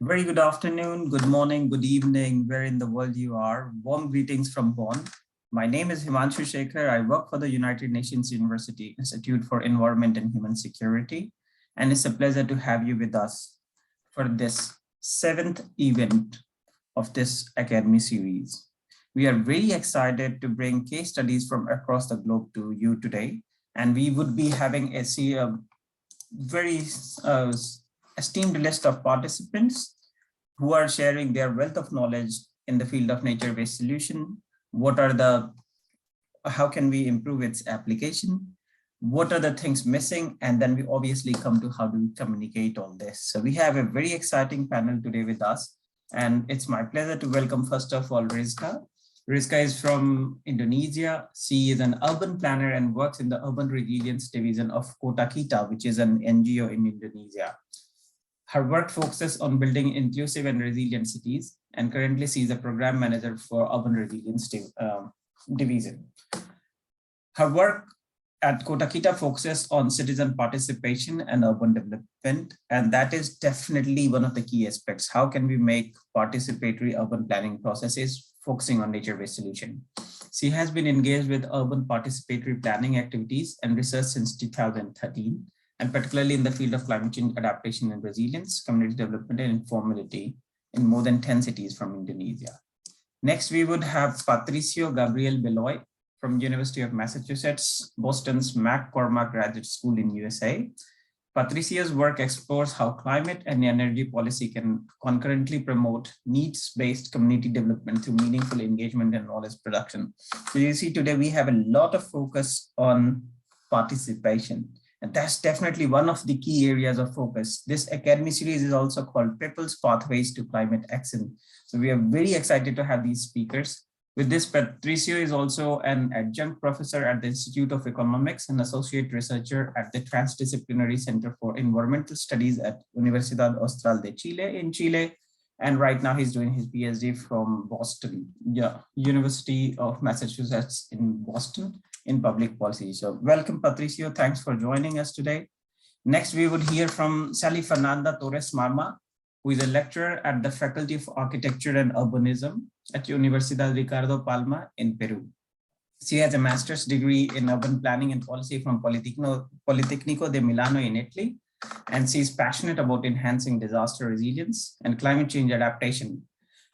Very good afternoon, good morning, good evening, where in the world you are. Warm greetings from Bonn. My name is Himanshu Shekhar. I work for the United Nations University Institute for Environment and Human Security, and it's a pleasure to have you with us for this seventh event of this Academy series. We are very excited to bring case studies from across the globe to you today, and we would be having a very esteemed list of participants who are sharing their wealth of knowledge in the field of nature-based solution. How can we improve its application? What are the things missing? And then we obviously come to how do we communicate on this. So we have a very exciting panel today with us. And it's my pleasure to welcome, first of all, Rizka. Rizka is from Indonesia. She is an urban planner and works in the Urban Resilience Division of Kota Kita, which is an NGO in Indonesia. Her work focuses on building inclusive and resilient cities, and currently she is a program manager for Urban Resilience Division. Her work at Kota Kita focuses on citizen participation and urban development, and that is definitely one of the key aspects. How can we make participatory urban planning processes focusing on nature-based solution? She has been engaged with urban participatory planning activities and research since 2013, and particularly in the field of climate change adaptation and resilience, community development and informality in more than 10 cities from Indonesia. Next, we would have Patricia Belloy from University of Massachusetts, Boston's McCormack Graduate School in USA. Patricia's work explores how climate and energy policy can concurrently promote needs-based community development through meaningful engagement and knowledge production. So you see today we have a lot of focus on participation. And that's definitely one of the key areas of focus. This Academy series is also called People's Pathways to Climate Action. So we are very excited to have these speakers. With this, Patricia is also an adjunct professor at the Institute of Economics and associate researcher at the Transdisciplinary Center for Environmental Studies at Universidad Austral de Chile in Chile. And right now he's doing his PhD from Boston, University of Massachusetts in Boston in public policy. So welcome, Patricio. Thanks for joining us today. Next, we would hear from Sally Fernanda Torres Marma, who is a lecturer at the Faculty of Architecture and Urbanism at Universidad Ricardo Palma in Peru. She has a master's degree in urban planning and policy from Politecnico de Milano in Italy, and she is passionate about enhancing disaster resilience and climate change adaptation.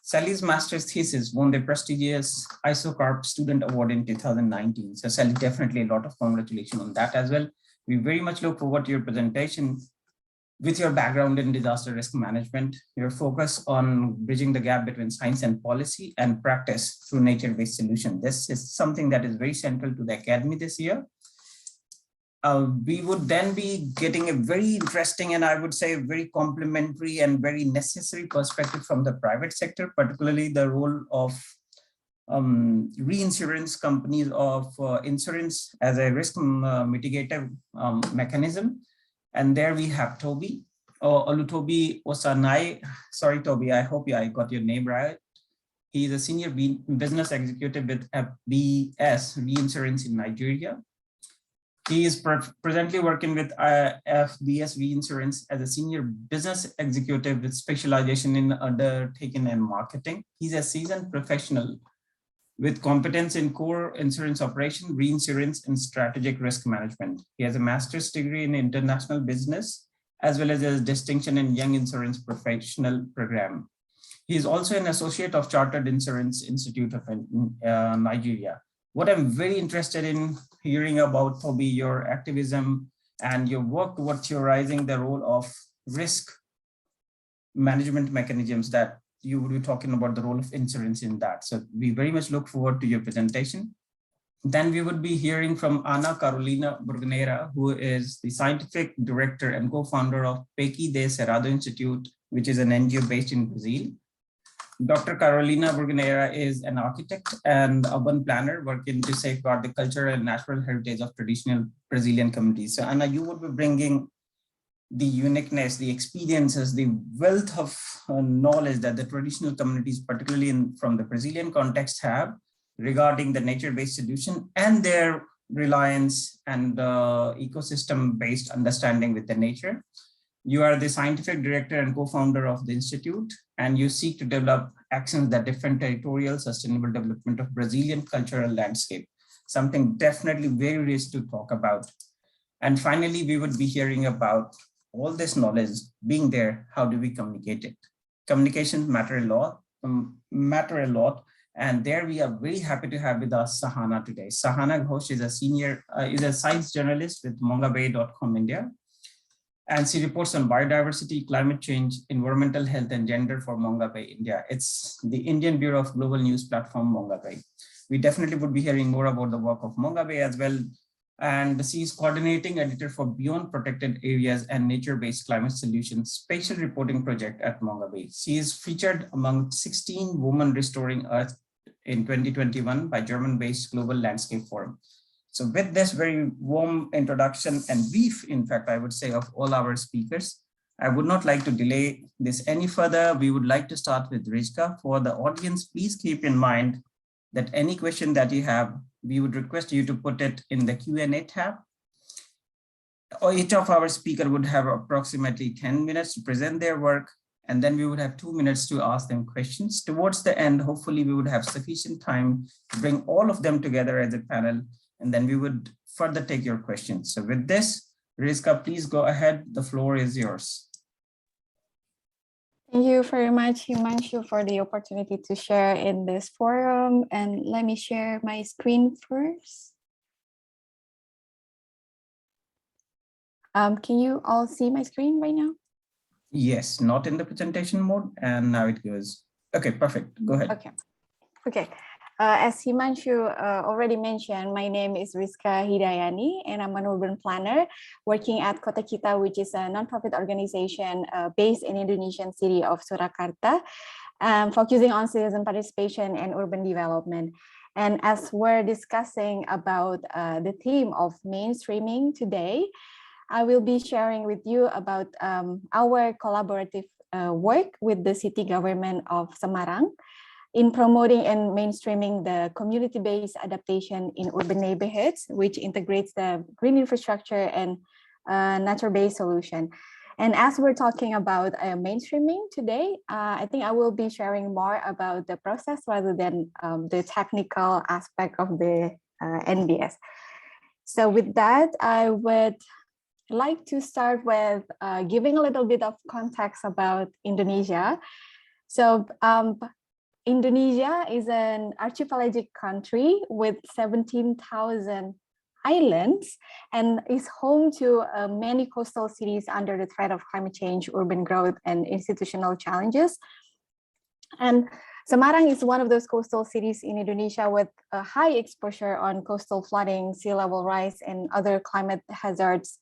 Sally's master's thesis won the prestigious ISOCARP Student Award in 2019. So Sally, definitely a lot of congratulations on that as well. We very much look forward to your presentation. With your background in disaster risk management, your focus on bridging the gap between science and policy and practice through nature-based solutions. This is something that is very central to the Academy this year. We would then be getting a very interesting and I would say very complementary and very necessary perspective from the private sector, particularly the role of reinsurance companies of insurance as a risk mitigative mechanism. And there we have Toby, Olutobi Osanai. Sorry, Toby, I hope I got your name right. He is a senior business executive with NbS Reinsurance in Nigeria. He is presently working with FBS Reinsurance as a senior business executive with specialization in undertaking and marketing. He's a seasoned professional with competence in core insurance operation, reinsurance, and strategic risk management. He has a master's degree in international business, as well as a distinction in Young Insurance Professional Program. He is also an associate of Chartered Insurance Institute of Nigeria. What I'm very interested in hearing about, Toby, your activism and your work towards theorizing the role of risk management mechanisms that you would be talking about the role of insurance in that. So we very much look forward to your presentation. Then we would be hearing from Ana Carolina Burgueira, who is the scientific director and co-founder of Pequi de Cerrado Institute, which is an NGO based in Brazil. Dr. Carolina Burgueira is an architect and urban planner working to safeguard the cultural and natural heritage of traditional Brazilian communities. So Ana, you would be bringing the uniqueness, the experiences, the wealth of knowledge that the traditional communities, particularly from the Brazilian context, have regarding the nature-based solution and their reliance and ecosystem-based understanding with the nature. You are the scientific director and co-founder of the Institute, and you seek to develop actions that defend territorial sustainable development of Brazilian cultural landscape, something definitely very rich to talk about. And finally, we would be hearing about all this knowledge being there. How do we communicate it? Communications matter a lot, and there we are very happy to have with us Sahana today. Sahana Ghosh is a science journalist with mongabay.com India. And she reports on biodiversity, climate change, environmental health, and gender for Mongabay India. It's the Indian Bureau of Global News platform, Mongabay. We definitely would be hearing more about the work of Mongabay as well. And she is coordinating editor for Beyond Protected Areas and Nature-Based Climate Solutions Spatial Reporting Project at Mongabay. She is featured among 16 Women Restoring Earth in 2021 by German-based Global Landscape Forum. So with this very warm introduction and brief, in fact, I would say, of all our speakers, I would not like to delay this any further. We would like to start with Rizka. For the audience, please keep in mind that any question that you have, we would request you to put it in the Q&A tab. Or each of our speakers would have approximately 10 minutes to present their work, and then we would have 2 minutes to ask them questions. Towards the end, hopefully we would have sufficient time to bring all of them together as a panel, and then we would further take your questions. So with this, Rizka, please go ahead. The floor is yours. Thank you very much, Himanshu, for the opportunity to share in this forum. And let me share my screen first. Can you all see my screen right now? Yes, not in the presentation mode, and now it goes. Okay, perfect. Go ahead. Okay. As Himanshu already mentioned, my name is Rizka Hidayani, and I'm an urban planner working at Kota Kita, which is a nonprofit organization based in Indonesian city of Surakarta, focusing on citizen participation and urban development. And as we're discussing about the theme of mainstreaming today, I will be sharing with you about our collaborative work with the city government of Semarang in promoting and mainstreaming the community-based adaptation in urban neighborhoods, which integrates the green infrastructure and nature-based solution. And as we're talking about mainstreaming today, I think I will be sharing more about the process rather than the technical aspect of the NbS. So with that, I would like to start with giving a little bit of context about Indonesia. So Indonesia is an archipelagic country with 17,000 islands and is home to many coastal cities under the threat of climate change, urban growth, and institutional challenges. And Semarang is one of those coastal cities in Indonesia with a high exposure on coastal flooding, sea level rise, and other climate hazards.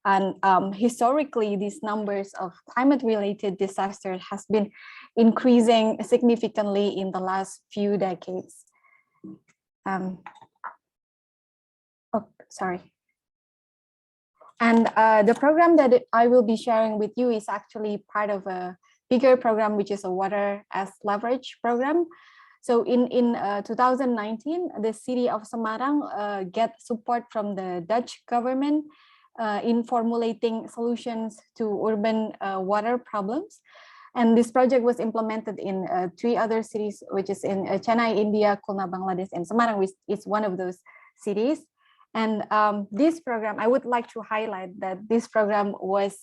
And historically, these numbers of climate-related disasters has been increasing significantly in the last few decades. Sorry. And the program that I will be sharing with you is actually part of a bigger program, which is a Water as Leverage program. So in 2019, the city of Semarang get support from the Dutch government in formulating solutions to urban water problems. And this project was implemented in 3 other cities, which is in Chennai, India, Khulna, Bangladesh, and Semarang, which is one of those cities. And this program, I would like to highlight that this program was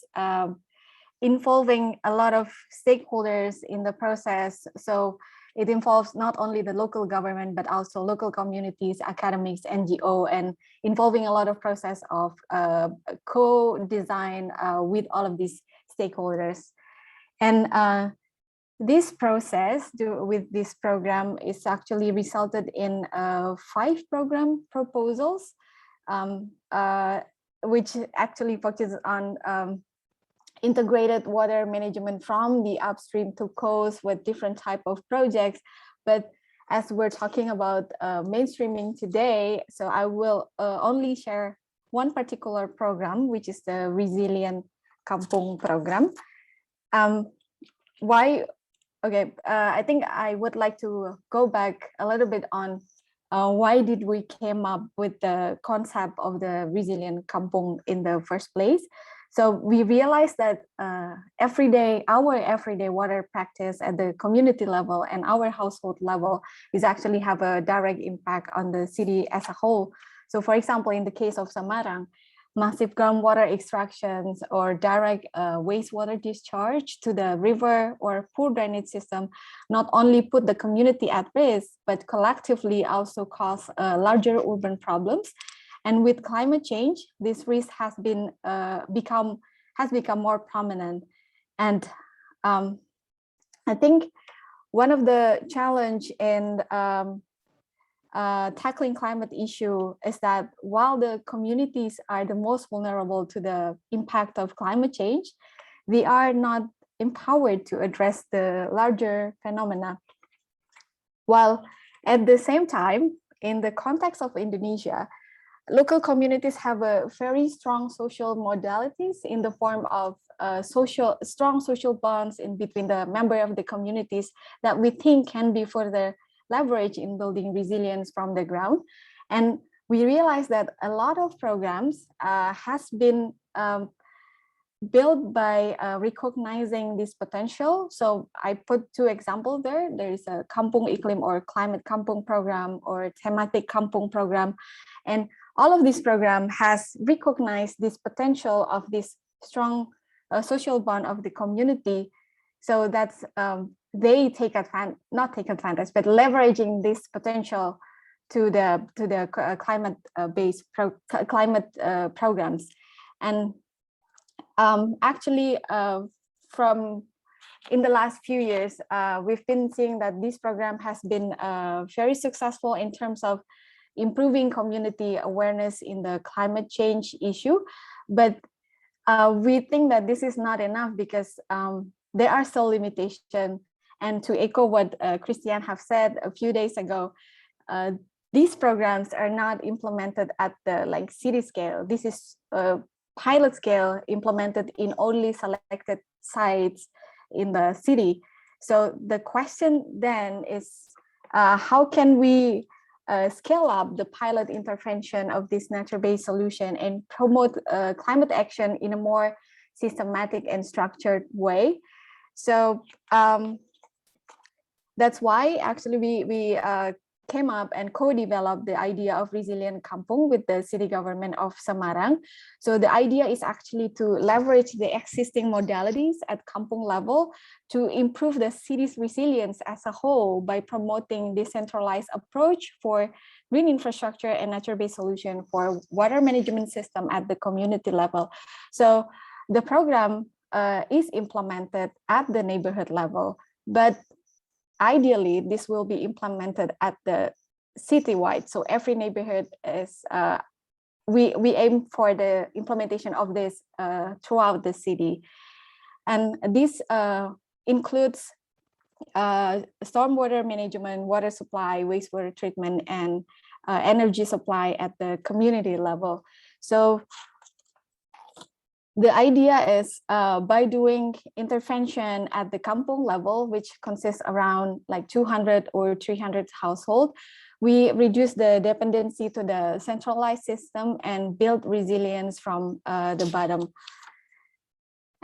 involving a lot of stakeholders in the process. So it involves not only the local government, but also local communities, academics, NGO, and involving a lot of process of co-design with all of these stakeholders. And this process with this program is actually resulted in 5 program proposals, which actually focuses on integrated water management from the upstream to coast with different type of projects. But as we're talking about mainstreaming today, so I will only share one particular program, which is the Resilient Kampung program. Why? Okay, I think I would like to go back a little bit on why did we came up with the concept of the resilient kampung in the first place. So we realized that our everyday water practice at the community level and our household level is actually have a direct impact on the city as a whole. So for example, in the case of Semarang, massive groundwater extractions or direct wastewater discharge to the river or poor drainage system not only put the community at risk, but collectively also cause larger urban problems. And with climate change, this risk has become more prominent. And I think one of the challenge in tackling climate issue is that while the communities are the most vulnerable to the impact of climate change, they are not empowered to address the larger phenomena. While at the same time, in the context of Indonesia, local communities have a very strong social modalities in the form of strong social bonds in between the member of the communities that we think can be further leveraged in building resilience from the ground. And we realize that a lot of programs has been built by recognizing this potential. So I put two examples there. There is a Kampung Iklim or Climate Kampung program or Thematic Kampung program. And all of this program has recognized this potential of this strong social bond of the community. So that's they take advantage, not take advantage, but leveraging this potential to the climate based climate programs. And actually, from in the last few years, we've been seeing that this program has been very successful in terms of improving community awareness in the climate change issue. But we think that this is not enough because there are still limitations. And to echo what Christian have said a few days ago, these programs are not implemented at the city scale. This is pilot scale implemented in only selected sites in the city. So the question then is, how can we scale up the pilot intervention of this nature-based solution and promote climate action in a more systematic and structured way? So that's why actually we came up and co-developed the idea of resilient kampung with the city government of Semarang. So the idea is actually to leverage the existing modalities at kampung level to improve the city's resilience as a whole by promoting decentralized approach for green infrastructure and nature-based solution for water management system at the community level. So the program is implemented at the neighborhood level, but ideally, this will be implemented at the citywide. So every neighborhood is, we aim for the implementation of this throughout the city. And this includes stormwater management, water supply, wastewater treatment, and energy supply at the community level. So the idea is by doing intervention at the kampung level, which consists around 200 or 300 households, we reduce the dependency to the centralized system and build resilience from the bottom.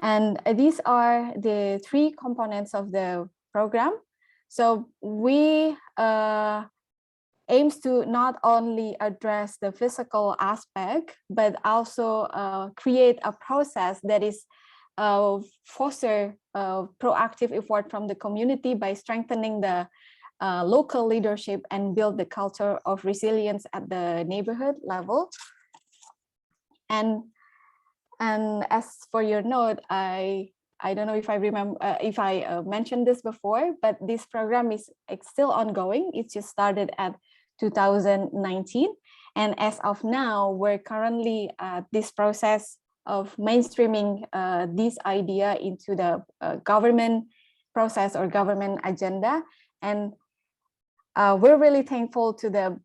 And these are the three components of the program. So we aims to not only address the physical aspect, but also create a process that is foster proactive effort from the community by strengthening the local leadership and build the culture of resilience at the neighborhood level. And as for your note, I don't know if I remember if I mentioned this before, but this program is still ongoing. It just started at 2019, and as of now, we're currently at this process of mainstreaming this idea into the government process or government agenda, and we're really thankful to the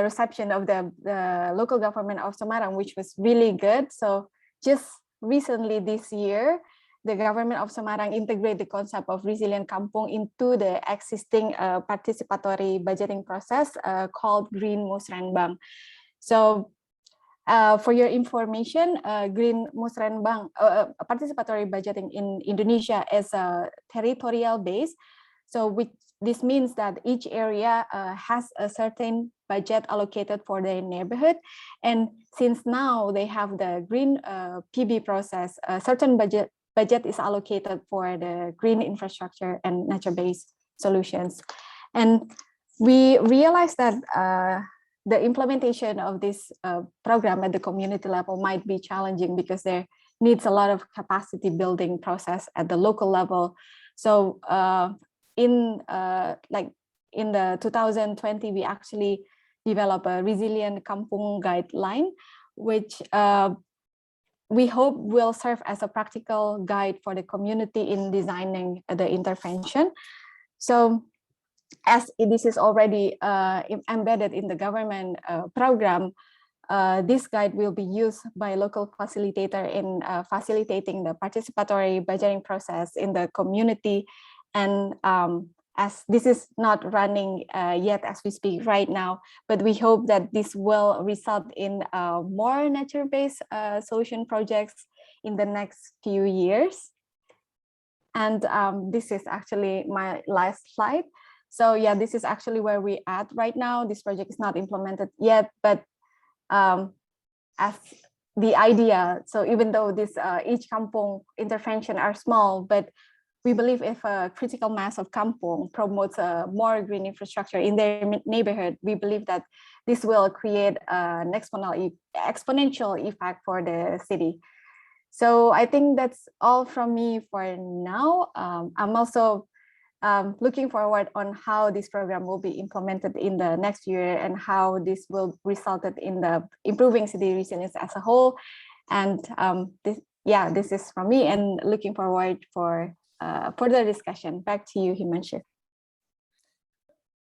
reception of the local government of Semarang, which was really good. So just recently this year, the government of Semarang integrate the concept of resilient kampung into the existing participatory budgeting process called Green Musrenbang. So for your information, Green Musrenbang participatory budgeting in Indonesia is territorial based. So this means that each area has a certain budget allocated for their neighborhood. And since now they have the green PB process, a certain budget is allocated for the green infrastructure and nature-based solutions. And we realized that the implementation of this program at the community level might be challenging because there needs a lot of capacity building process at the local level. So in the 2020, we actually developed a resilient kampung guideline, which we hope will serve as a practical guide for the community in designing the intervention. So as this is already embedded in the government program, this guide will be used by local facilitator in facilitating the participatory budgeting process in the community. And as this is not running yet as we speak right now, but we hope that this will result in more nature-based solution projects in the next few years. And this is actually my last slide. So yeah, this is actually where we're at right now. This project is not implemented yet, but as the idea, so even though this each kampung intervention are small, but we believe if a critical mass of kampung promotes more green infrastructure in their neighborhood, we believe that this will create an exponential effect for the city. So I think that's all from me for now. I'm also looking forward on how this program will be implemented in the next year and how this will result in the improving city resilience as a whole. And this is from me, and looking forward for further discussion. Back to you, Himanshu.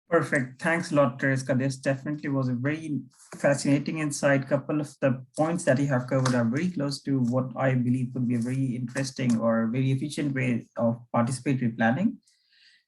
Perfect. Thanks a lot, Tereska. This definitely was a very fascinating insight. Couple of the points that you have covered are very close to what I believe would be a very interesting or very efficient way of participatory planning.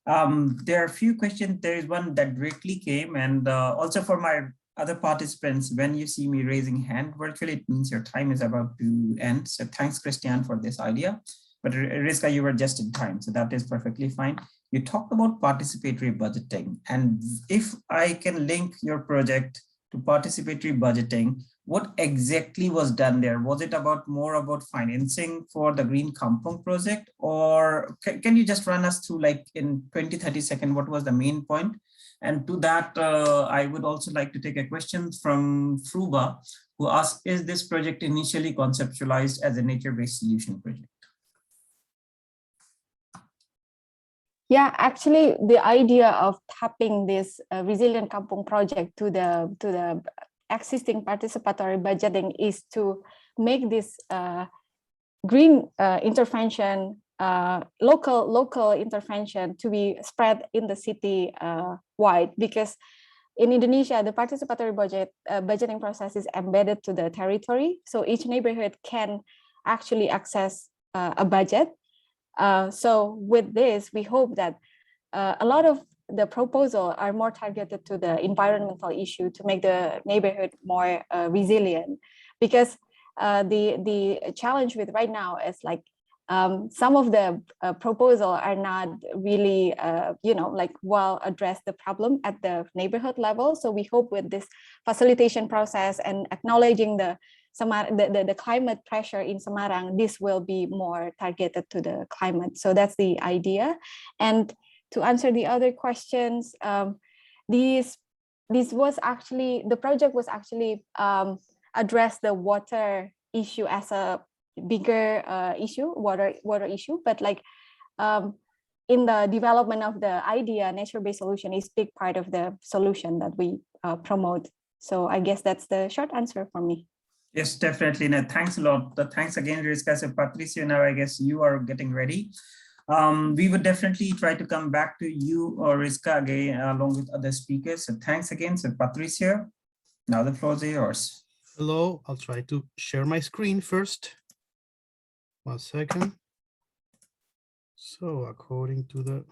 There are a few questions. There is one that directly came, and also for my other participants, when you see me raising hand virtually, it means your time is about to end. So thanks, Christian, for this idea. But Rizka, you were just in time, so that is perfectly fine. You talked about participatory budgeting, and if I can link your project to participatory budgeting, what exactly was done there? Was it more about financing for the Green Kampung project, or can you just run us through, like in 20-30 seconds, what was the main point? And to that, I would also like to take a question from Fruba, who asked, is this project initially conceptualized as a nature-based solution project? Yeah, actually, the idea of tapping this resilient kampung project to the existing participatory budgeting is to make this green intervention, local intervention, to be spread in the city wide, because in Indonesia, the participatory budgeting process is embedded to the territory, so each neighborhood can actually access a budget. So with this, we hope that a lot of the proposals are more targeted to the environmental issue to make the neighborhood more resilient, because the challenge with right now is like some of the proposals are not really well address the problem at the neighborhood level. So we hope with this facilitation process and acknowledging the climate pressure in Semarang, this will be more targeted to the climate. So that's the idea. And to answer the other questions, this was actually, the project was actually address the water issue as a bigger issue, water issue, but like in the development of the idea, nature-based solution is big part of the solution that we promote. So I guess that's the short answer for me. Yes, definitely. No, thanks a lot. Thanks again, Rizka. So Patricia, now I guess you are getting ready. We would definitely try to come back to you or Rizka again along with other speakers. So thanks again. So Patricia, now the floor is yours. Hello, I'll try to share my screen first. 1 second. So according to the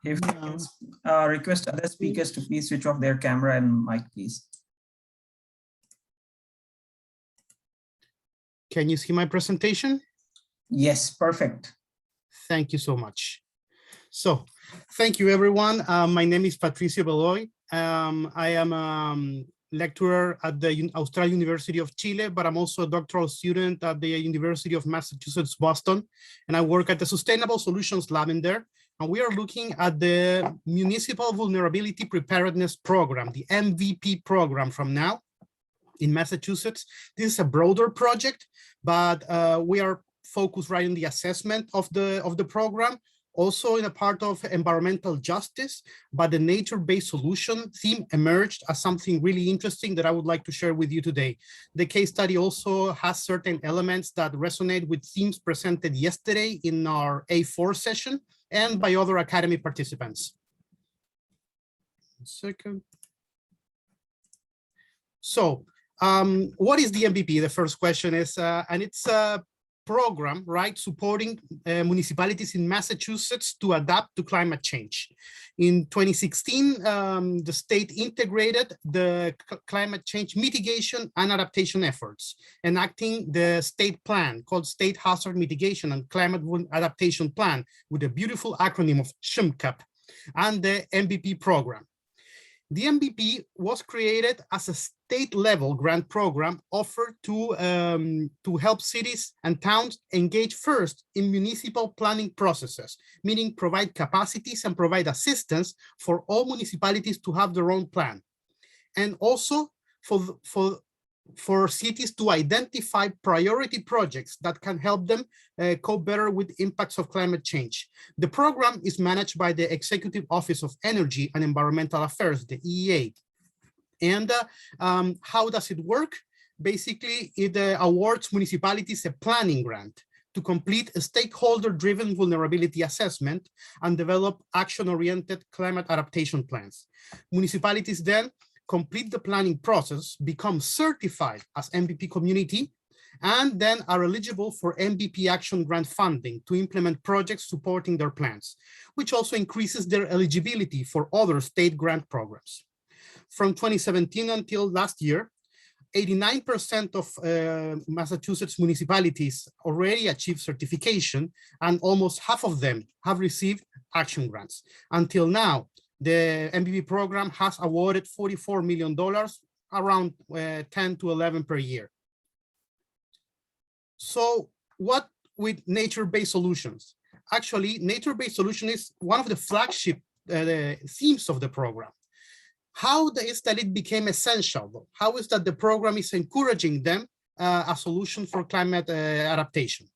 If I can request other speakers to please switch off their camera and mic, please. Can you see my presentation? Yes, perfect. Thank you so much. So thank you, everyone. My name is Patricia Belloy. I am a lecturer at the Australian University of Chile, but I'm also a doctoral student at the University of Massachusetts, Boston, and I work at the Sustainable Solutions Lab in there. And we are looking at the Municipal Vulnerability Preparedness Program, the MVP program from now in Massachusetts. This is a broader project, but we are focused right in the assessment of the program, also in a part of environmental justice, but the nature-based solution theme emerged as something really interesting that I would like to share with you today. The case study also has certain elements that resonate with themes presented yesterday in our A4 session and by other academy participants. 1 second. So what is the MVP? The first question is, and it's a program, right, supporting municipalities in Massachusetts to adapt to climate change. In 2016, the state integrated the climate change mitigation and adaptation efforts, enacting the state plan called State Hazard Mitigation and Climate Adaptation Plan with a beautiful acronym of SHMCAP and the MVP program. The MVP was created as a state-level grant program offered to help cities and towns engage first in municipal planning processes, meaning provide capacities and provide assistance for all municipalities to have their own plan. And also for cities to identify priority projects that can help them cope better with impacts of climate change. The program is managed by the Executive Office of Energy and Environmental Affairs, the EEA. And how does it work? Basically, it awards municipalities a planning grant to complete a stakeholder-driven vulnerability assessment and develop action-oriented climate adaptation plans. Municipalities then complete the planning process, become certified as MVP community, and then are eligible for MVP action grant funding to implement projects supporting their plans, which also increases their eligibility for other state grant programs. From 2017 until last year, 89% of Massachusetts municipalities already achieved certification, and almost half of them have received action grants. Until now, the MVP program has awarded $44 million, around 10 to 11 per year. So what with nature-based solutions? Actually, nature-based solution is one of the flagship themes of the program. How is that it became essential? How is that the program is encouraging them a solution for climate adaptation?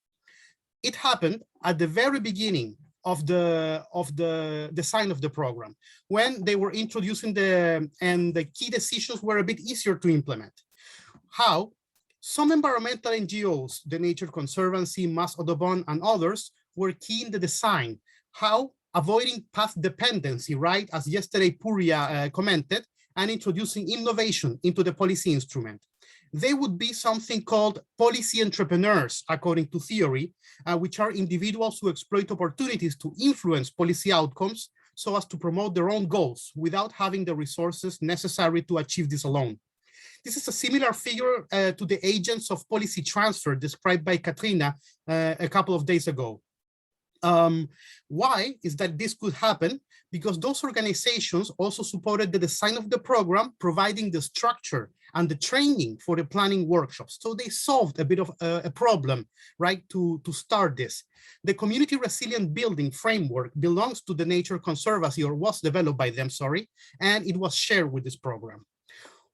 It happened at the very beginning of the design of the program, when they were introducing the key decisions were a bit easier to implement. How? Some environmental NGOs, the Nature Conservancy, Mass Audubon, and others were key in the design. How? Avoiding path dependency, right? As yesterday Puria commented, and introducing innovation into the policy instrument. They would be something called policy entrepreneurs, according to theory, which are individuals who exploit opportunities to influence policy outcomes so as to promote their own goals without having the resources necessary to achieve this alone. This is a similar figure to the agents of policy transfer described by Katrina a couple of days ago. Why is that this could happen? Because those organizations also supported the design of the program, providing the structure and the training for the planning workshops. So they solved a bit of a problem, right, to start this. The community resilient building framework belongs to the Nature Conservancy, or was developed by them, sorry, and it was shared with this program.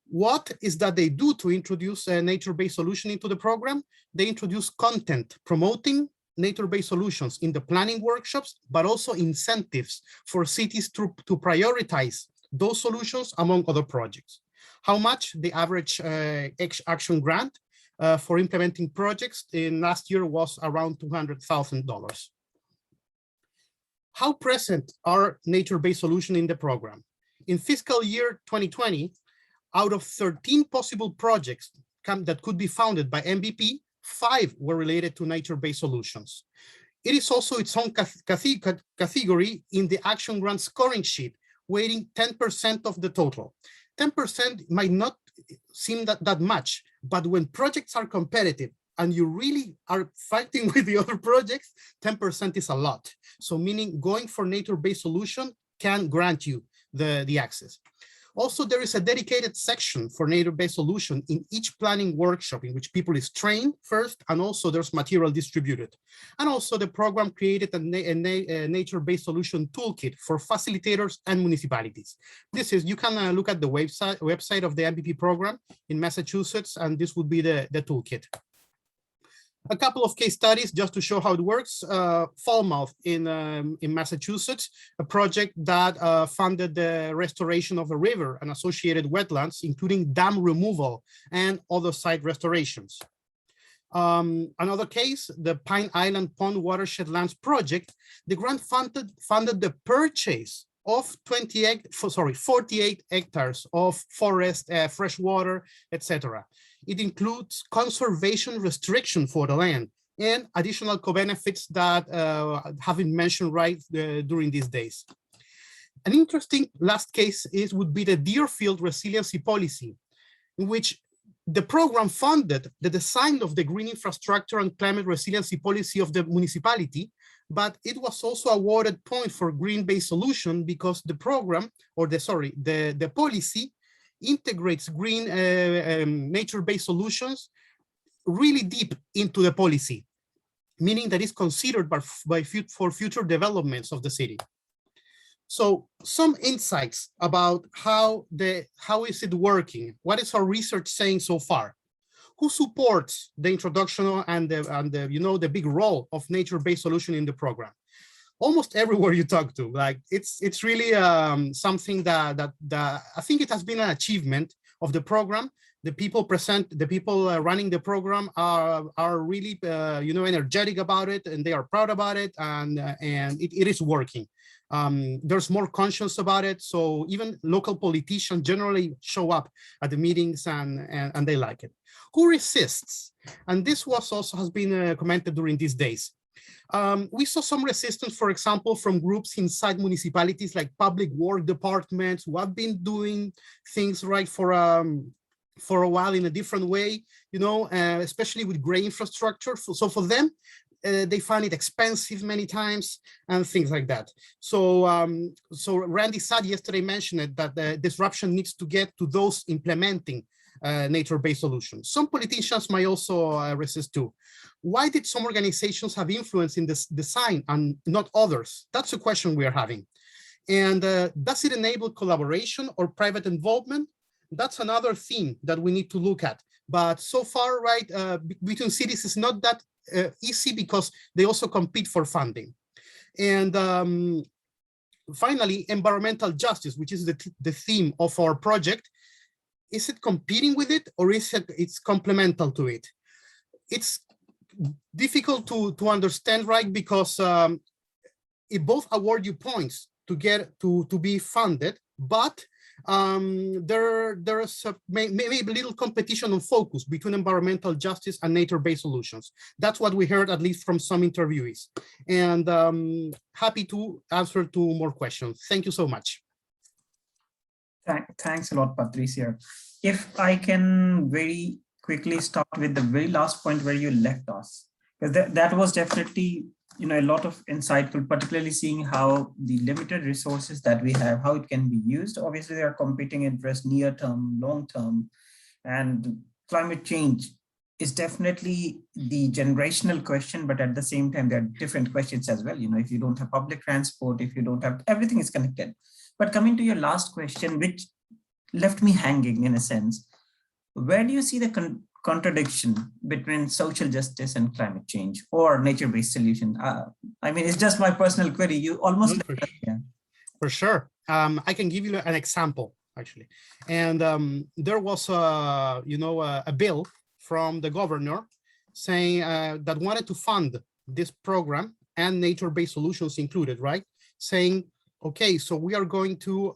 What is that they do to introduce a nature-based solution into the program? They introduce content promoting nature-based solutions in the planning workshops, but also incentives for cities to prioritize those solutions among other projects. How much? The average action grant for implementing projects in last year was around $200,000. How present are nature-based solutions in the program? In fiscal year 2020, out of 13 possible projects that could be funded by MVP, 5 were related to nature-based solutions. It is also its own category in the action grant scoring sheet, weighting 10% of the total. 10% might not seem that much, but when projects are competitive and you really are fighting with the other projects, 10% is a lot. So meaning going for nature-based solution can grant you the access. Also, there is a dedicated section for nature-based solution in each planning workshop in which people is trained first, and also there's material distributed. And also the program created a nature-based solution toolkit for facilitators and municipalities. This is, you can look at the website of the NBP program in Massachusetts, and this would be the toolkit. A couple of case studies just to show how it works. Falmouth in Massachusetts, a project that funded the restoration of a river and associated wetlands, including dam removal and other site restorations. Another case, the Pine Island Pond Watershed Lands Project, the grant funded the purchase of 48 hectares of forest, fresh water, etc. It includes conservation restriction for the land and additional co-benefits that have been mentioned during these days. An interesting last case would be the Deerfield Resiliency Policy, in which the program funded the design of the green infrastructure and climate resiliency policy of the municipality, but it was also awarded points for green-based solution because the program, or the policy integrates green nature-based solutions really deep into the policy, meaning that it's considered for future developments of the city. So some insights about how is it working? What is our research saying so far? Who supports the introduction and the big role of nature-based solution in the program? Almost everywhere you talk to, like it's really something that I think it has been an achievement of the program. The people running the program are really energetic about it, and they are proud about it, and it is working. There's more conscience about it, so even local politicians generally show up at the meetings and they like it. Who resists? And this has been commented during these days. We saw some resistance, for example, from groups inside municipalities like public work departments who have been doing things right for a while in a different way, especially with gray infrastructure. So for them, they find it expensive many times and things like that. So Randy Saad yesterday mentioned it, that the disruption needs to get to those implementing nature-based solutions. Some politicians might also resist too. Why did some organizations have influence in this design and not others? That's a question we are having. And does it enable collaboration or private involvement? That's another theme that we need to look at. But so far, between cities is not that easy because they also compete for funding. And finally, environmental justice, which is the theme of our project. Is it competing with it, or is it's complemental to it? It's difficult to understand, because it both award you points to get to be funded, but there's maybe a little competition on focus between environmental justice and nature-based solutions. That's what we heard, at least from some interviewees. And happy to answer to more questions. Thank you so much. Thanks a lot, Patricia. If I can very quickly start with the very last point where you left us, because that was definitely a lot of insightful, particularly seeing how the limited resources that we have, how it can be used. Obviously, there are competing interests, near term, long term, and climate change is definitely the generational question, but at the same time, there are different questions as well. If you don't have public transport, if you don't have, everything is connected. But coming to your last question, which left me hanging in a sense, where do you see the contradiction between social justice and climate change or nature-based solution? I mean, it's just my personal query. You almost for sure. I can give you an example, actually. And there was a bill from the governor saying that wanted to fund this program and nature-based solutions included, right? Saying, okay, so we are going to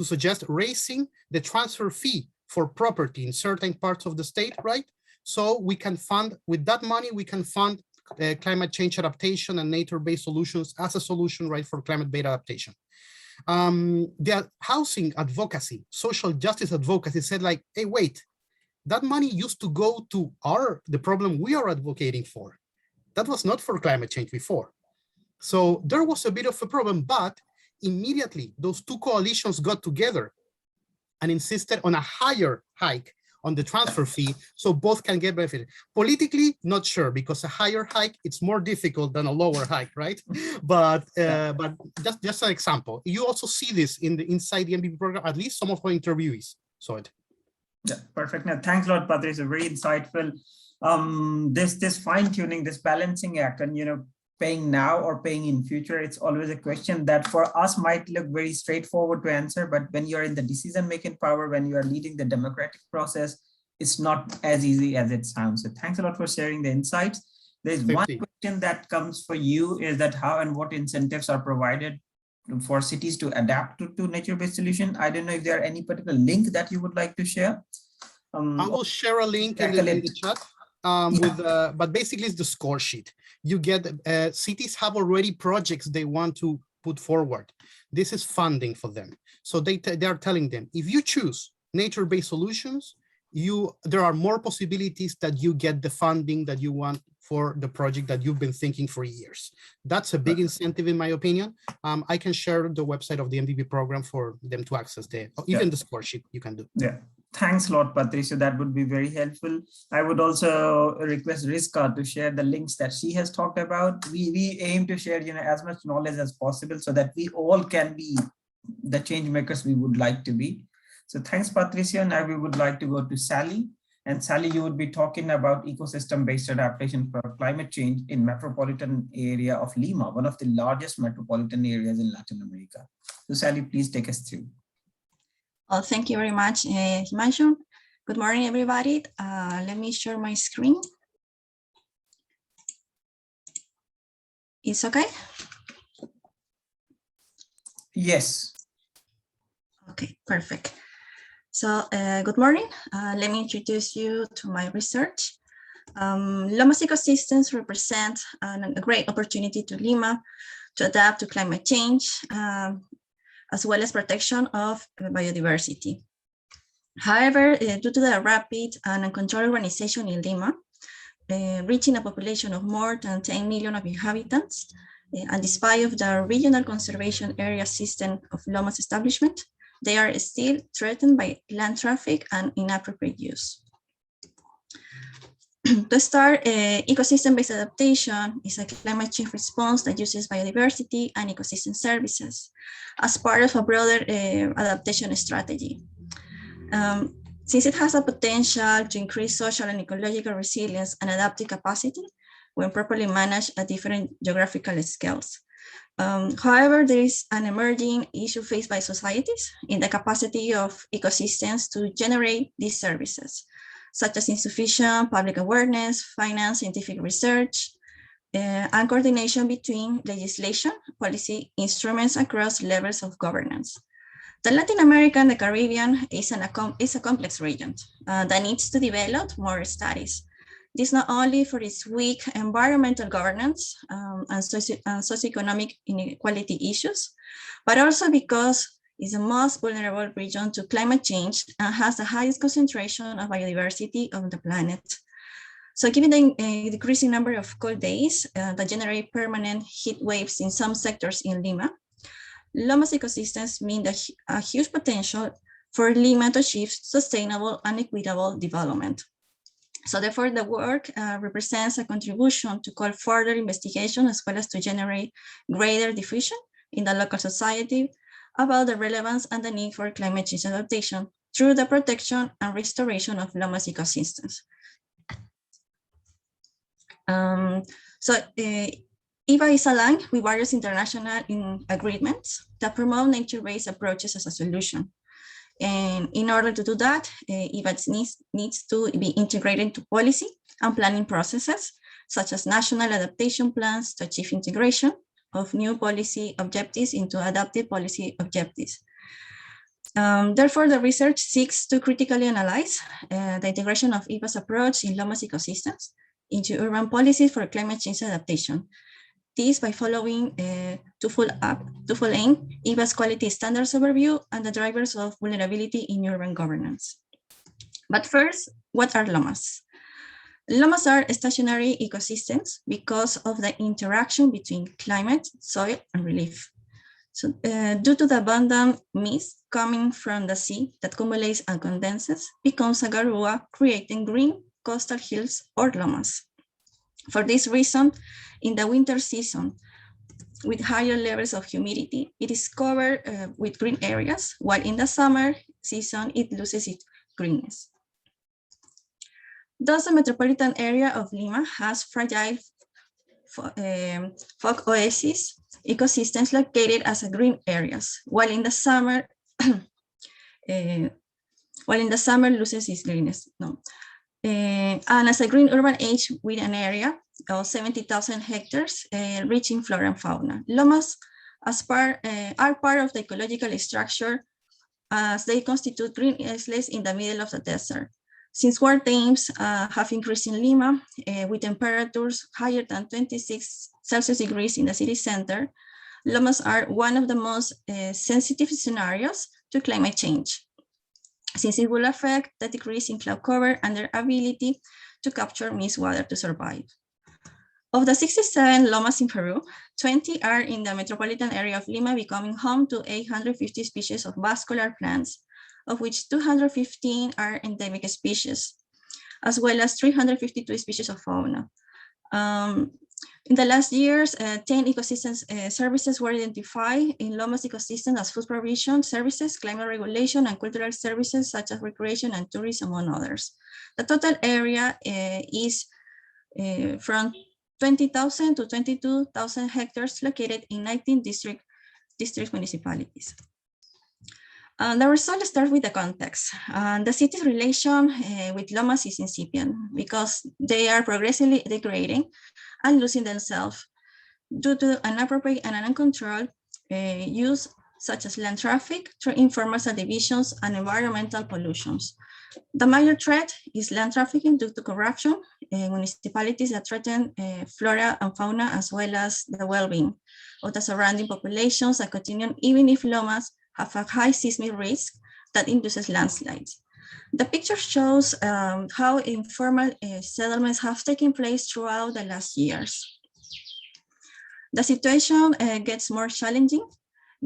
suggest raising the transfer fee for property in certain parts of the state, right? So we can fund, with that money, we can fund climate change adaptation and nature-based solutions as a solution, right, for climate-based adaptation. The housing advocacy, social justice advocacy said like, hey, wait, that money used to go to the problem we are advocating for. That was not for climate change before. So there was a bit of a problem, but immediately those two coalitions got together and insisted on a higher hike on the transfer fee so both can get benefit. Politically, not sure, because a higher hike, it's more difficult than a lower hike, right? But just an example. You also see this inside the NBP program, at least some of our interviewees saw it. Yeah, perfect. Now, thanks a lot, Patricia. Very insightful. This fine-tuning, this balancing act, and paying now or paying in future, it's always a question that for us might look very straightforward to answer, but when you're in the decision-making power, when you are leading the democratic process, it's not as easy as it sounds. So thanks a lot for sharing the insights. There's one question that comes for you, is that how and what incentives are provided for cities to adapt to nature-based solution? I don't know if there are any particular link that you would like to share. I will share a link in the chat. But basically it's the score sheet. You get cities have already projects they want to put forward. This is funding for them. So they are telling them, if you choose nature-based solutions, there are more possibilities that you get the funding that you want for the project that you've been thinking for years. That's a big incentive, in my opinion. I can share the website of the MVP program for them to access even the score sheet you can do. Yeah. Thanks a lot, Patricia. That would be very helpful. I would also request Rizka to share the links that she has talked about. We aim to share as much knowledge as possible so that we all can be the change makers we would like to be. So thanks, Patricia. Now we would like to go to Sally. And Sally, you would be talking about ecosystem-based adaptation for climate change in metropolitan area of Lima, one of the largest metropolitan areas in Latin America. So Sally, please take us through. Well, thank you very much, Himanshu. Good morning, everybody. Let me share my screen. It's okay? Yes. Okay, perfect. So good morning. Let me introduce you to my research. Lomas ecosystems represent a great opportunity to Lima to adapt to climate change, as well as protection of biodiversity. However, due to the rapid and uncontrolled urbanization in Lima, reaching a population of more than 10 million of inhabitants, and despite of the regional conservation area system of Lomas establishment, they are still threatened by land traffic and inappropriate use. To start, ecosystem-based adaptation is a climate change response that uses biodiversity and ecosystem services as part of a broader adaptation strategy. Since it has a potential to increase social and ecological resilience and adaptive capacity when properly managed at different geographical scales. However, there is an emerging issue faced by societies in the capacity of ecosystems to generate these services, such as insufficient public awareness, finance, scientific research, and coordination between legislation, policy instruments across levels of governance. The Latin America and the Caribbean is a complex region that needs to develop more studies. This not only for its weak environmental governance and socioeconomic inequality issues, but also because it's the most vulnerable region to climate change and has the highest concentration of biodiversity on the planet. So given the decreasing number of cold days that generate permanent heat waves in some sectors in Lima, Lomas ecosystems mean a huge potential for Lima to achieve sustainable and equitable development. So therefore, the work represents a contribution to call further investigation as well as to generate greater diffusion in the local society about the relevance and the need for climate change adaptation through the protection and restoration of Lomas ecosystems. IVA is aligned with various international agreements that promote nature-based approaches as a solution. And in order to do that, IVA needs to be integrated into policy and planning processes, such as national adaptation plans to achieve integration of new policy objectives into adaptive policy objectives. Therefore, the research seeks to critically analyze the integration of IVA's approach in Lomas ecosystems into urban policies for climate change adaptation. This by following twofold aim, EBA's quality standards overview and the drivers of vulnerability in urban governance. But first, what are lomas? Lomas are stationary ecosystems because of the interaction between climate, soil, and relief. So due to the abundant mist coming from the sea that accumulates and condenses, becomes a garua, creating green coastal hills or lomas. For this reason, in the winter season, with higher levels of humidity, it is covered with green areas, while in the summer season, it loses its greenness. Thus, the metropolitan area of Lima has fragile fog oases ecosystems located as green areas, while in the summer, loses its greenness. No. And as a green urban age with an area of 70,000 hectares, reaching flora and fauna. Lomas are part of the ecological structure as they constitute green islands in the middle of the desert. Since warm temps have increased in Lima with temperatures higher than 26 Celsius degrees in the city center, lomas are one of the most sensitive scenarios to climate change, since it will affect the decrease in cloud cover and their ability to capture mist water to survive. Of the 67 lomas in Peru, 20 are in the metropolitan area of Lima, becoming home to 850 species of vascular plants, of which 215 are endemic species, as well as 352 species of fauna. In the last years, 10 ecosystem services were identified in Lomas ecosystem as food provision services, climate regulation, and cultural services such as recreation and tourism, among others. The total area is from 20,000 to 22,000 hectares located in 19 district municipalities. The results start with the context. The city's relation with lomas is incipient because they are progressively degrading and losing themselves due to inappropriate and uncontrolled use such as land traffic, through informal subdivisions, and environmental pollutions. The major threat is land trafficking due to corruption, municipalities that threaten flora and fauna, as well as the well-being of the surrounding populations that continue even if lomas have a high seismic risk that induces landslides. The picture shows how informal settlements have taken place throughout the last years. The situation gets more challenging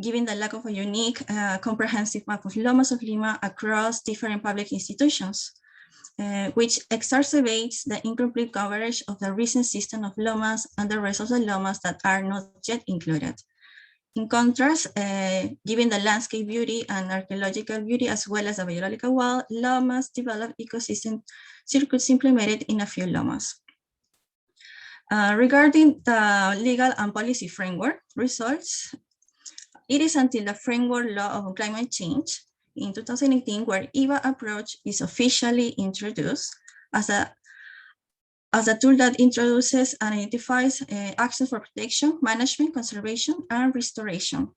given the lack of a unique comprehensive map of lomas of Lima across different public institutions, which exacerbates the incomplete coverage of the recent system of lomas and the rest of the lomas that are not yet included. In contrast, given the landscape beauty and archaeological beauty, as well as the biological wall, lomas develop ecosystem circuits implemented in a few lomas. Regarding the legal and policy framework results, it is until the framework law of climate change in 2018 where EVA approach is officially introduced as a tool that introduces and identifies actions for protection, management, conservation, and restoration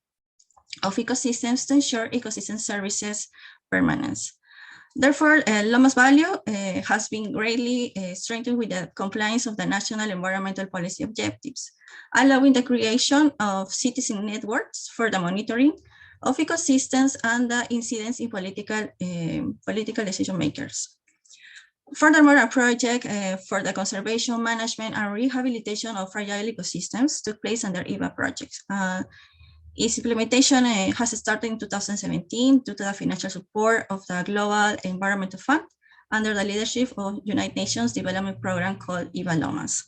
of ecosystems to ensure ecosystem services permanence. Therefore, Lomas value has been greatly strengthened with the compliance of the national environmental policy objectives, allowing the creation of citizen networks for the monitoring of ecosystems and the incidence in political decision makers. Furthermore, a project for the conservation, management, and rehabilitation of fragile ecosystems took place under EVA projects. Its implementation has started in 2017 due to the financial support of the Global Environmental Fund under the leadership of United Nations Development Program called EVA Lomas.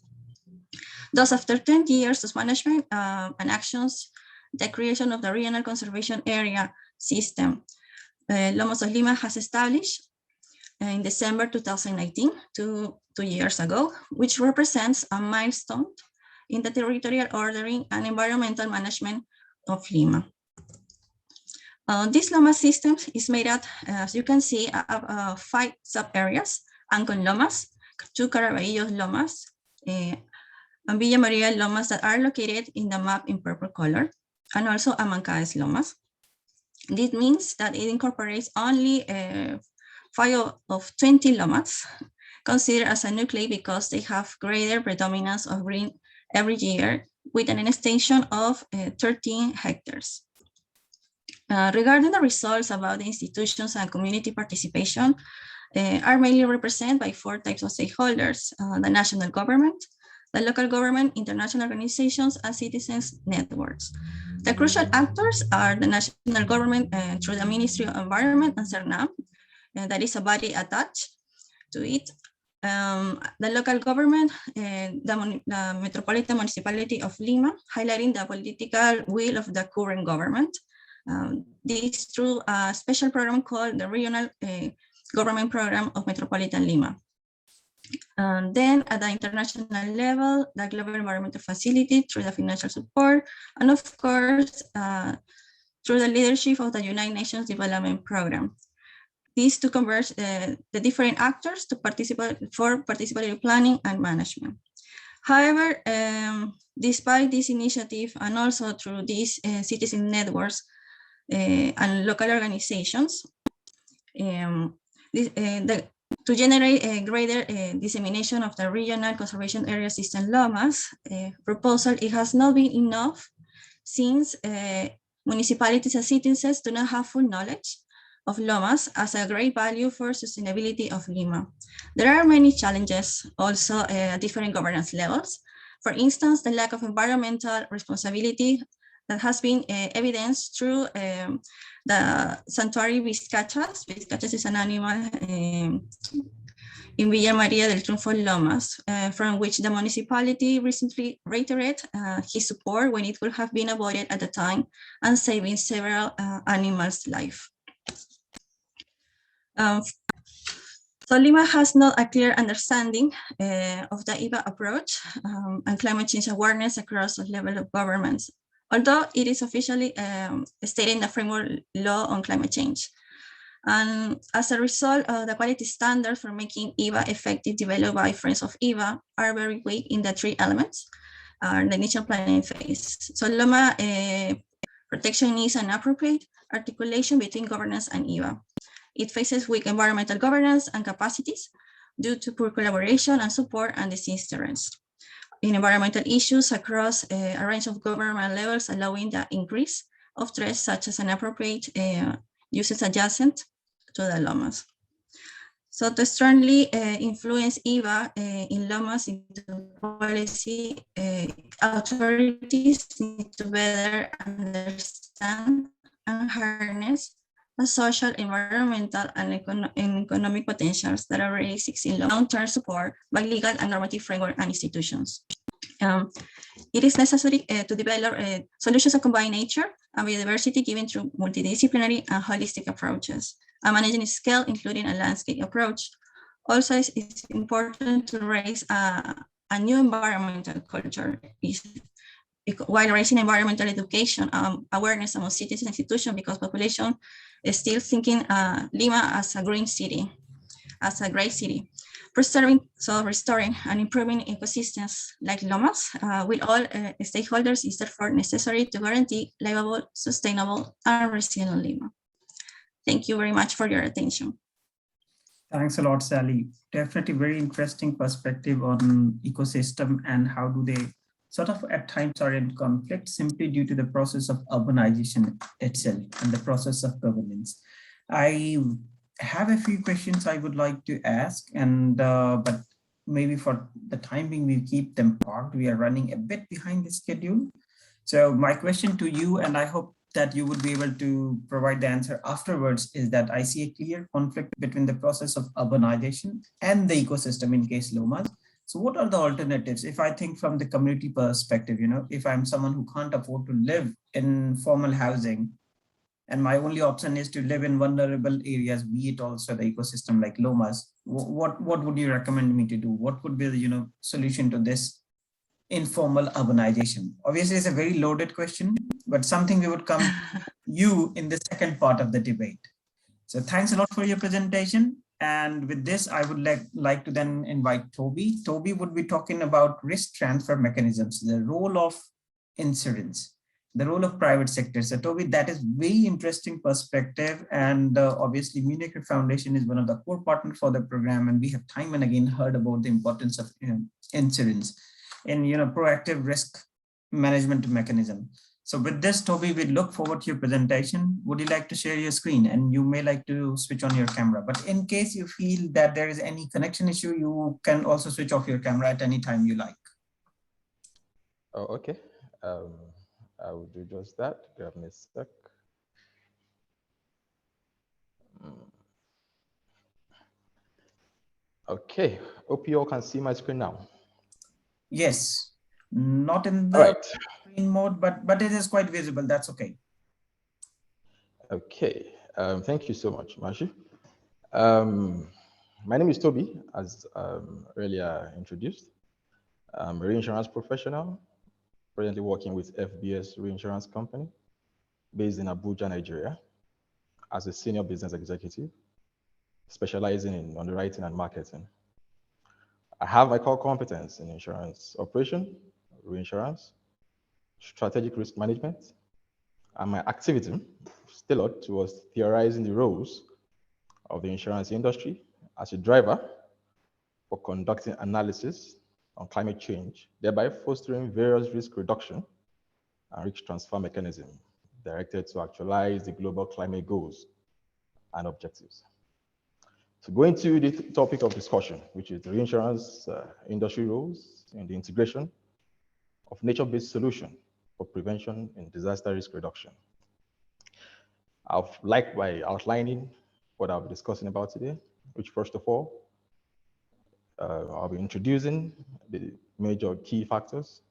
Thus, after 10 years of management and actions, the creation of the Regional Conservation Area System, Lomas of Lima has established in December 2019, two years ago, which represents a milestone in the territorial ordering and environmental management of Lima. This Loma system is made up, as you can see, of 5 sub-areas: Ancon Lomas, 2 Caraballo Lomas, and Villa Maria Lomas that are located in the map in purple color, and also Amancaes Lomas. This means that it incorporates only 5 of 20 lomas considered as a nuclei because they have greater predominance of green every year with an extension of 13 hectares. Regarding the results about the institutions and community participation are mainly represented by 4 types of stakeholders: the national government, the local government, international organizations, and citizens networks. The crucial actors are the national government through the Ministry of Environment and CERNAM, that is a body attached to it. The local government, the Metropolitan Municipality of Lima, highlighting the political will of the current government. This through a special program called the Regional Government Program of Metropolitan Lima. And then at the international level, the Global Environmental Facility through the financial support, and of course, through the leadership of the United Nations Development Program. These to converge the different actors to participatory planning and management. However, despite this initiative and also through these citizen networks and local organizations, to generate a greater dissemination of the regional conservation area system lomas proposal, it has not been enough since municipalities and citizens do not have full knowledge of lomas as a great value for sustainability of Lima. There are many challenges also at different governance levels. For instance, the lack of environmental responsibility that has been evidenced through the sanctuary Vizcachas. Vizcachas is an animal in Villa Maria del Triunfo Lomas, from which the municipality recently reiterated his support when it could have been avoided at the time and saving several animals' life. So Lima has not a clear understanding of the EVA approach and climate change awareness across the level of governments, although it is officially stated in the framework law on climate change. And as a result, the quality standards for making EVA effective developed by Friends of EVA are very weak in the 3 elements, the initial planning phase. So LOMA protection is an appropriate articulation between governance and EVA. It faces weak environmental governance and capacities due to poor collaboration and support and disinterest in environmental issues across a range of government levels, allowing the increase of threats such as inappropriate uses adjacent to the lomas. So to strongly influence EVA in lomas into policy, authorities need to better understand and harness the social, environmental, and economic potentials that are already existing long-term support by legal and normative framework and institutions. It is necessary to develop solutions of combined nature and biodiversity given through multidisciplinary and holistic approaches, and managing scale, including a landscape approach. Also, it's important to raise a new environmental culture while raising environmental education awareness among citizens and institutions, because population is still thinking Lima as a green city, as a great city. Restoring and improving ecosystems like lomas with all stakeholders is therefore necessary to guarantee livable, sustainable, and resilient Lima. Thank you very much for your attention. Thanks a lot, Sally. Definitely very interesting perspective on ecosystem and how do they sort of at times are in conflict simply due to the process of urbanization itself and the process of governance. I have a few questions I would like to ask, and but maybe for the time being, we keep them parked. We are running a bit behind the schedule. So my question to you, and I hope that you would be able to provide the answer afterwards, is that I see a clear conflict between the process of urbanization and the ecosystem in case lomas. So what are the alternatives? If I think from the community perspective, if I'm someone who can't afford to live in formal housing, and my only option is to live in vulnerable areas, be it also the ecosystem like lomas, what would you recommend me to do? What would be the solution to this informal urbanization? Obviously, it's a very loaded question, but something we would come you in the second part of the debate. So thanks a lot for your presentation. And with this, I would like to then invite Toby. Toby would be talking about risk transfer mechanisms, the role of insurance. the role of private sector. So Toby, that is very interesting perspective. And obviously Munich Re Foundation is one of the core partners for the program. And we have time and again heard about the importance of insurance in proactive risk management mechanism. So with this, Toby, we look forward to your presentation. Would you like to share your screen? And you may like to switch on your camera, but in case you feel that there is any connection issue, you can also switch off your camera at any time you like. Oh, okay. I will do just that. Grab me a sec. Okay, hope you all can see my screen now. Yes, not in the screen mode, but it is quite visible. That's okay. Okay, thank you so much, Mashi. My name is Toby, as earlier introduced. I'm a reinsurance professional, presently working with NbS Reinsurance Company, based in Abuja, Nigeria, as a senior business executive, specializing in underwriting and marketing. I have my core competence in insurance operation, reinsurance, strategic risk management, and my activity is tailored towards theorizing the roles of the insurance industry as a driver for conducting analysis on climate change, thereby fostering various risk reduction and risk transfer mechanisms directed to actualize the global climate goals and objectives. So going to the topic of discussion, which is the reinsurance industry roles in the integration of nature-based solution for prevention and disaster risk reduction. I'll like by outlining what I'll be discussing about today, which first of all, I'll be introducing the major key factors,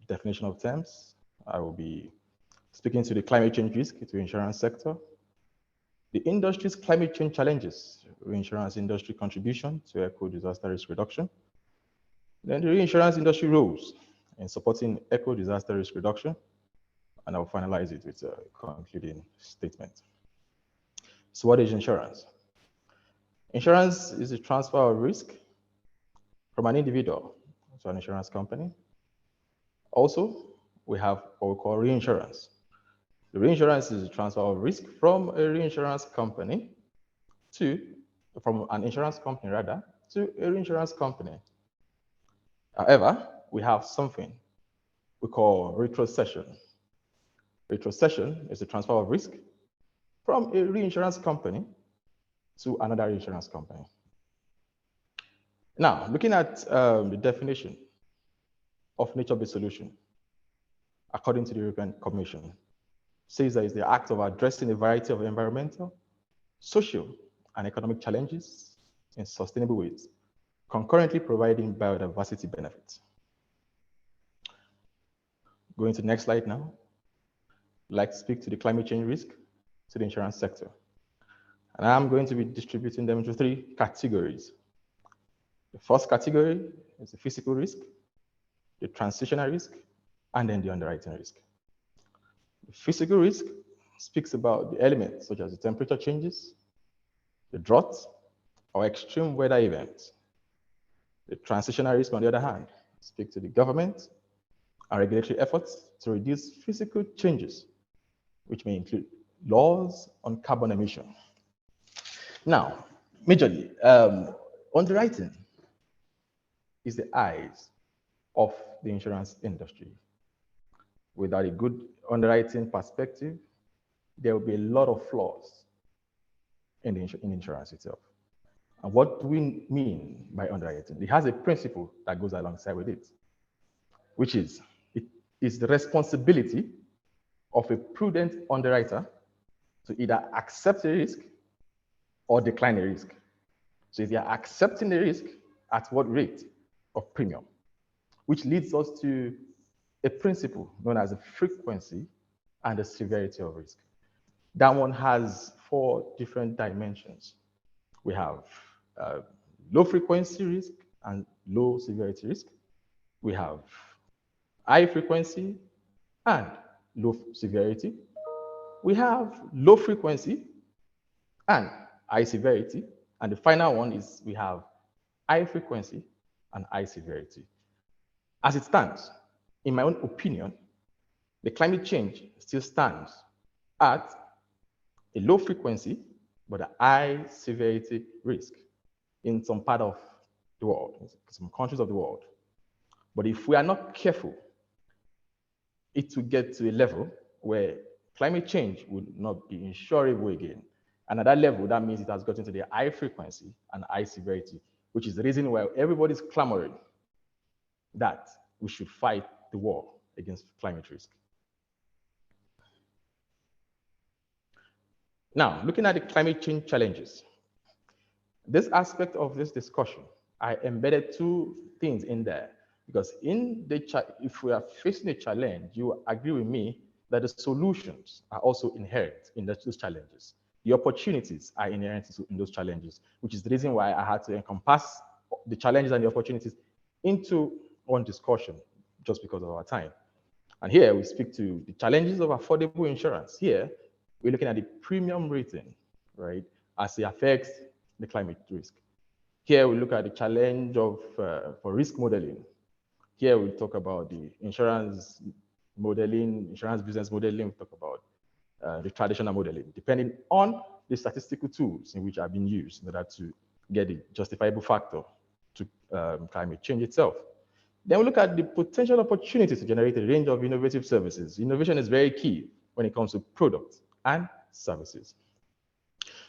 definition of terms. I will be speaking to the climate change risk to the insurance sector, the industry's climate change challenges, reinsurance industry contribution to eco disaster risk reduction, then the reinsurance industry roles in supporting eco disaster risk reduction, and I'll finalize it with a concluding statement. So what is insurance? Insurance is a transfer of risk from an individual to an insurance company. Also, we have what we call reinsurance. The reinsurance is a transfer of risk from a reinsurance company from an insurance company rather, to a reinsurance company. However, we have something we call retrocession. Retrocession is the transfer of risk from a reinsurance company to another reinsurance company. Now, looking at the definition of nature-based solution, according to the European Commission, says that it's the act of addressing a variety of environmental, social, and economic challenges in sustainable ways, concurrently providing biodiversity benefits. Going to the next slide now. I'd like to speak to the climate change risk to the insurance sector. And I'm going to be distributing them into three categories. The first category is the physical risk, the transitional risk, and then the underwriting risk. The physical risk speaks about the elements such as the temperature changes, the drought, or extreme weather events. The transitional risk, on the other hand, speaks to the government and regulatory efforts to reduce physical changes, which may include laws on carbon emission. Now, majorly, underwriting is the eyes of the insurance industry. Without a good underwriting perspective, there will be a lot of flaws in insurance itself. And what do we mean by underwriting? It has a principle that goes alongside with it, which is it is the responsibility of a prudent underwriter to either accept a risk or decline a risk. So if you are accepting the risk, at what rate of premium? Which leads us to a principle known as the frequency and the severity of risk. That one has 4 different dimensions. We have low frequency risk and low severity risk. We have high frequency and low severity. We have low frequency and high severity. And the final one is we have high frequency and high severity. As it stands, in my own opinion, the climate change still stands at a low frequency, but a high severity risk in some part of the world, in some countries of the world. But if we are not careful, it will get to a level where climate change will not be insurable again. And at that level, that means it has gotten to the high frequency and high severity, which is the reason why everybody's clamoring that we should fight the war against climate risk. Now, looking at the climate change challenges, this aspect of this discussion, I embedded two things in there, because if we are facing a challenge, you will agree with me that the solutions are also inherent in those challenges. The opportunities are inherent in those challenges, which is the reason why I had to encompass the challenges and the opportunities into one discussion, just because of our time. And here we speak to the challenges of affordable insurance. Here, we're looking at the premium rating, right, as it affects the climate risk. Here we look at the challenge of for risk modeling. Here we talk about the insurance modeling, insurance business modeling. We talk about the traditional modeling, depending on the statistical tools in which have been used in order to get the justifiable factor to climate change itself. Then we look at the potential opportunities to generate a range of innovative services. Innovation is very key when it comes to products and services.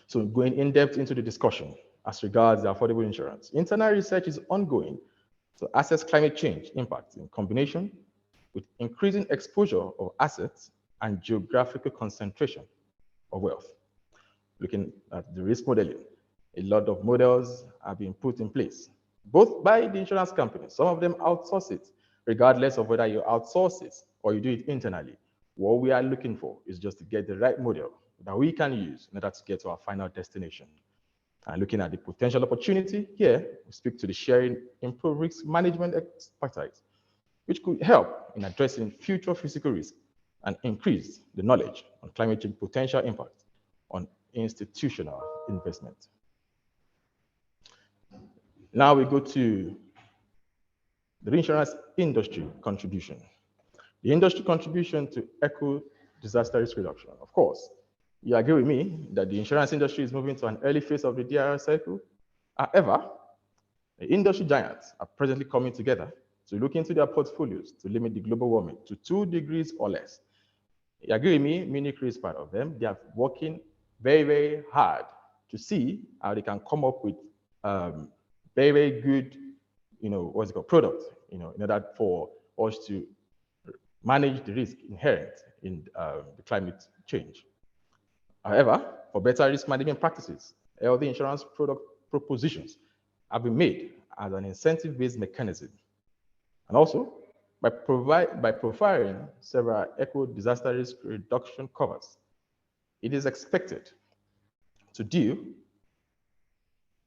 So going in depth into the discussion as regards the affordable insurance. Internal research is ongoing to assess climate change impact in combination with increasing exposure of assets and geographical concentration of wealth. Looking at the risk modeling, a lot of models have been put in place, both by the insurance companies. Some of them outsource it, regardless of whether you outsource it or you do it internally. What we are looking for is just to get the right model that we can use in order to get to our final destination. And looking at the potential opportunity here, we speak to the sharing improved risk management expertise, which could help in addressing future physical risk and increase the knowledge on climate change potential impact on institutional investment. Now we go to the reinsurance industry contribution. The industry contribution to eco disaster risk reduction. Of course, you agree with me that the insurance industry is moving to an early phase of the DRR cycle. However, the industry giants are presently coming together to look into their portfolios to limit the global warming to 2 degrees or less. You agree with me? Munich Re is part of them. They are working very, very hard to see how they can come up with very, very good, product, in order for us to manage the risk inherent in the climate change. However, for better risk management practices, healthy insurance product propositions have been made as an incentive-based mechanism. And also, by profiling several eco-disaster risk reduction covers, it is expected to deal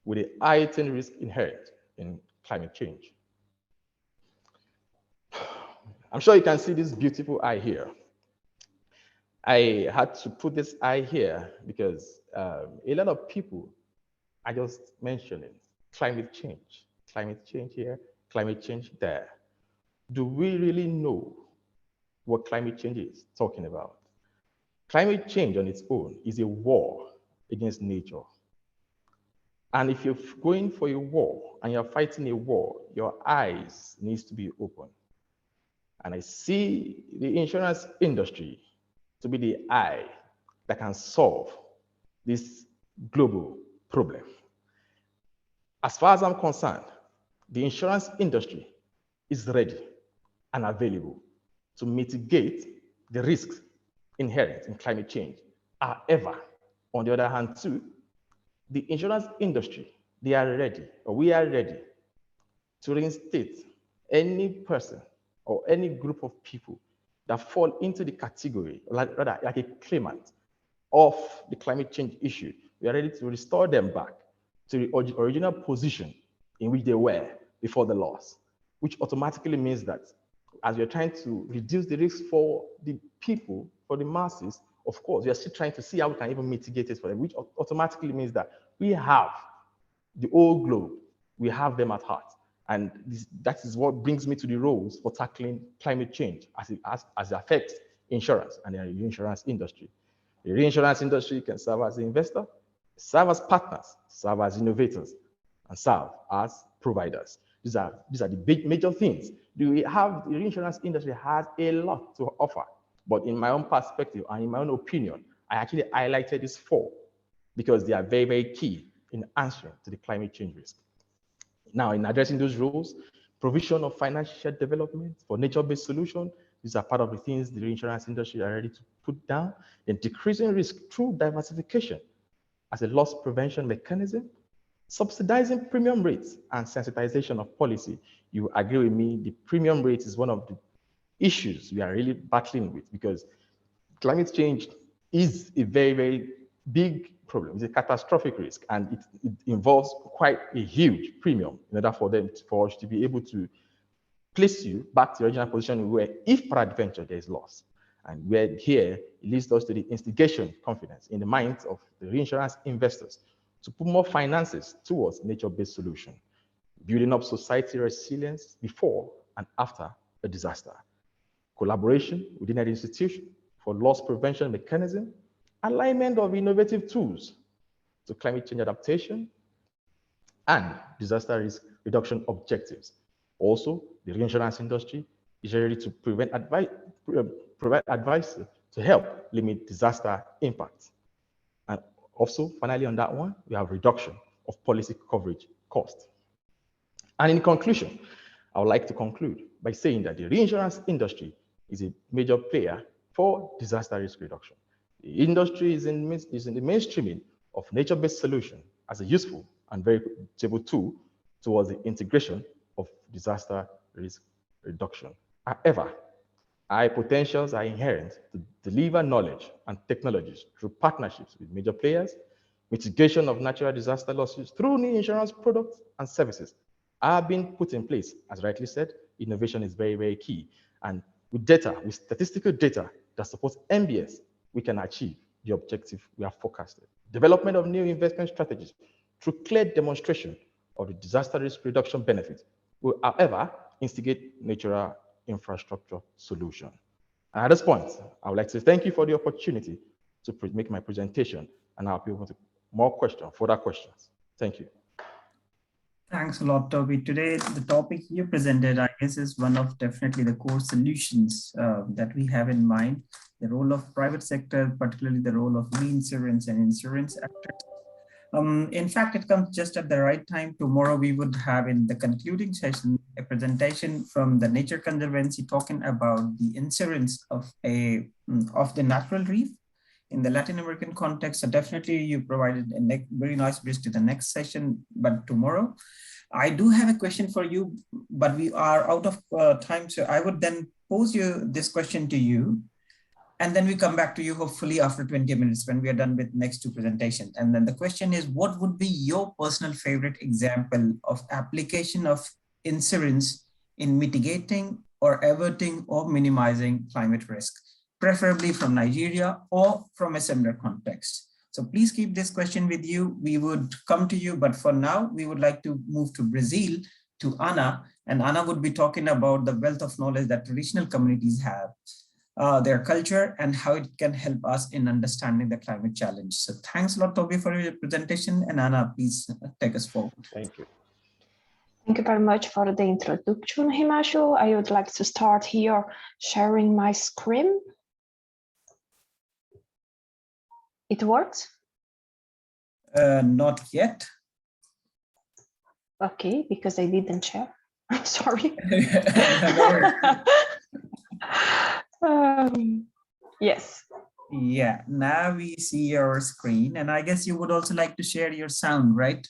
with the heightened risk inherent in climate change. I'm sure you can see this beautiful eye here. I had to put this eye here because a lot of people are just mentioning climate change here, climate change there. Do we really know what climate change is talking about? Climate change on its own is a war against nature. And if you're going for a war and you're fighting a war, your eyes needs to be open. And I see the insurance industry to be the eye that can solve this global problem. As far as I'm concerned, the insurance industry is ready and available to mitigate the risks inherent in climate change. However, on the other hand too, the insurance industry, we are ready to reinstate any person or any group of people that fall into the category, rather like a claimant of the climate change issue. We are ready to restore them back to the original position in which they were before the loss, which automatically means that as we are trying to reduce the risk for the people, for the masses, of course, we are still trying to see how we can even mitigate it for them, which automatically means that we have the whole globe, we have them at heart. And that is what brings me to the roles for tackling climate change as it affects insurance and the reinsurance industry. The reinsurance industry can serve as an investor, serve as partners, serve as innovators, and serve as providers. These are the big major things. The reinsurance industry has a lot to offer, but in my own perspective and in my own opinion, I actually highlighted these 4 because they are very, very key in answering to the climate change risk. Now, in addressing those roles, provision of financial development for nature-based solutions, these are part of the things the reinsurance industry are ready to put down. Then decreasing risk through diversification as a loss prevention mechanism, subsidizing premium rates and sensitization of policy. You agree with me, the premium rate is one of the issues we are really battling with because climate change is a very, very big problem. It's a catastrophic risk, and it involves quite a huge premium in order for us to be able to place you back to the original position where, if peradventure there is loss. And where here, it leads us to the instigation confidence in the minds of the reinsurance investors to put more finances towards nature-based solution, building up society resilience before and after a disaster, collaboration within an institution for loss prevention mechanism, alignment of innovative tools to climate change adaptation, and disaster risk reduction objectives. Also, the reinsurance industry is ready to provide advice to help limit disaster impacts. And also, finally, on that one, we have reduction of policy coverage costs. And in conclusion, I would like to conclude by saying that the reinsurance industry is a major player for disaster risk reduction. The industry is in the mainstreaming of nature-based solution as a useful and very usable tool towards the integration of disaster risk reduction. However, high potentials are inherent to deliver knowledge and technologies through partnerships with major players, mitigation of natural disaster losses through new insurance products and services are being put in place. As rightly said, innovation is very, very key. And with data, with statistical data that supports NbS, we can achieve the objective we have forecasted. Development of new investment strategies through clear demonstration of the disaster risk reduction benefits will, however, instigate natural infrastructure solution. And at this point, I would like to thank you for the opportunity to make my presentation, and I'll be able to more questions, further questions. Thank you. Thanks a lot, Toby. Today, the topic you presented, I guess, is one of definitely the core solutions that we have in mind. The role of private sector, particularly the role of reinsurance and insurance actors. In fact, it comes just at the right time. Tomorrow, we would have in the concluding session a presentation from the Nature Conservancy talking about the insurance of the natural reef in the Latin American context. So definitely you provided a very nice bridge to the next session, but tomorrow. I do have a question for you, but we are out of time. So I would then pose this question to you, and then we come back to you hopefully after 20 minutes when we are done with next 2 presentations. And then the question is, what would be your personal favorite example of application of insurance in mitigating or averting or minimizing climate risk, preferably from Nigeria or from a similar context? So please keep this question with you. We would come to you, but for now, we would like to move to Brazil, to Ana, and Ana would be talking about the wealth of knowledge that traditional communities have, their culture, and how it can help us in understanding the climate challenge. So thanks a lot, Toby, for your presentation, and Ana, please take us forward. Thank you. Thank you very much for the introduction, Himanshu. I would like to start here sharing my screen. It works? Not yet. Okay, because I didn't share. I'm sorry. Yes. Yeah, now we see your screen, and I guess you would also like to share your sound, right?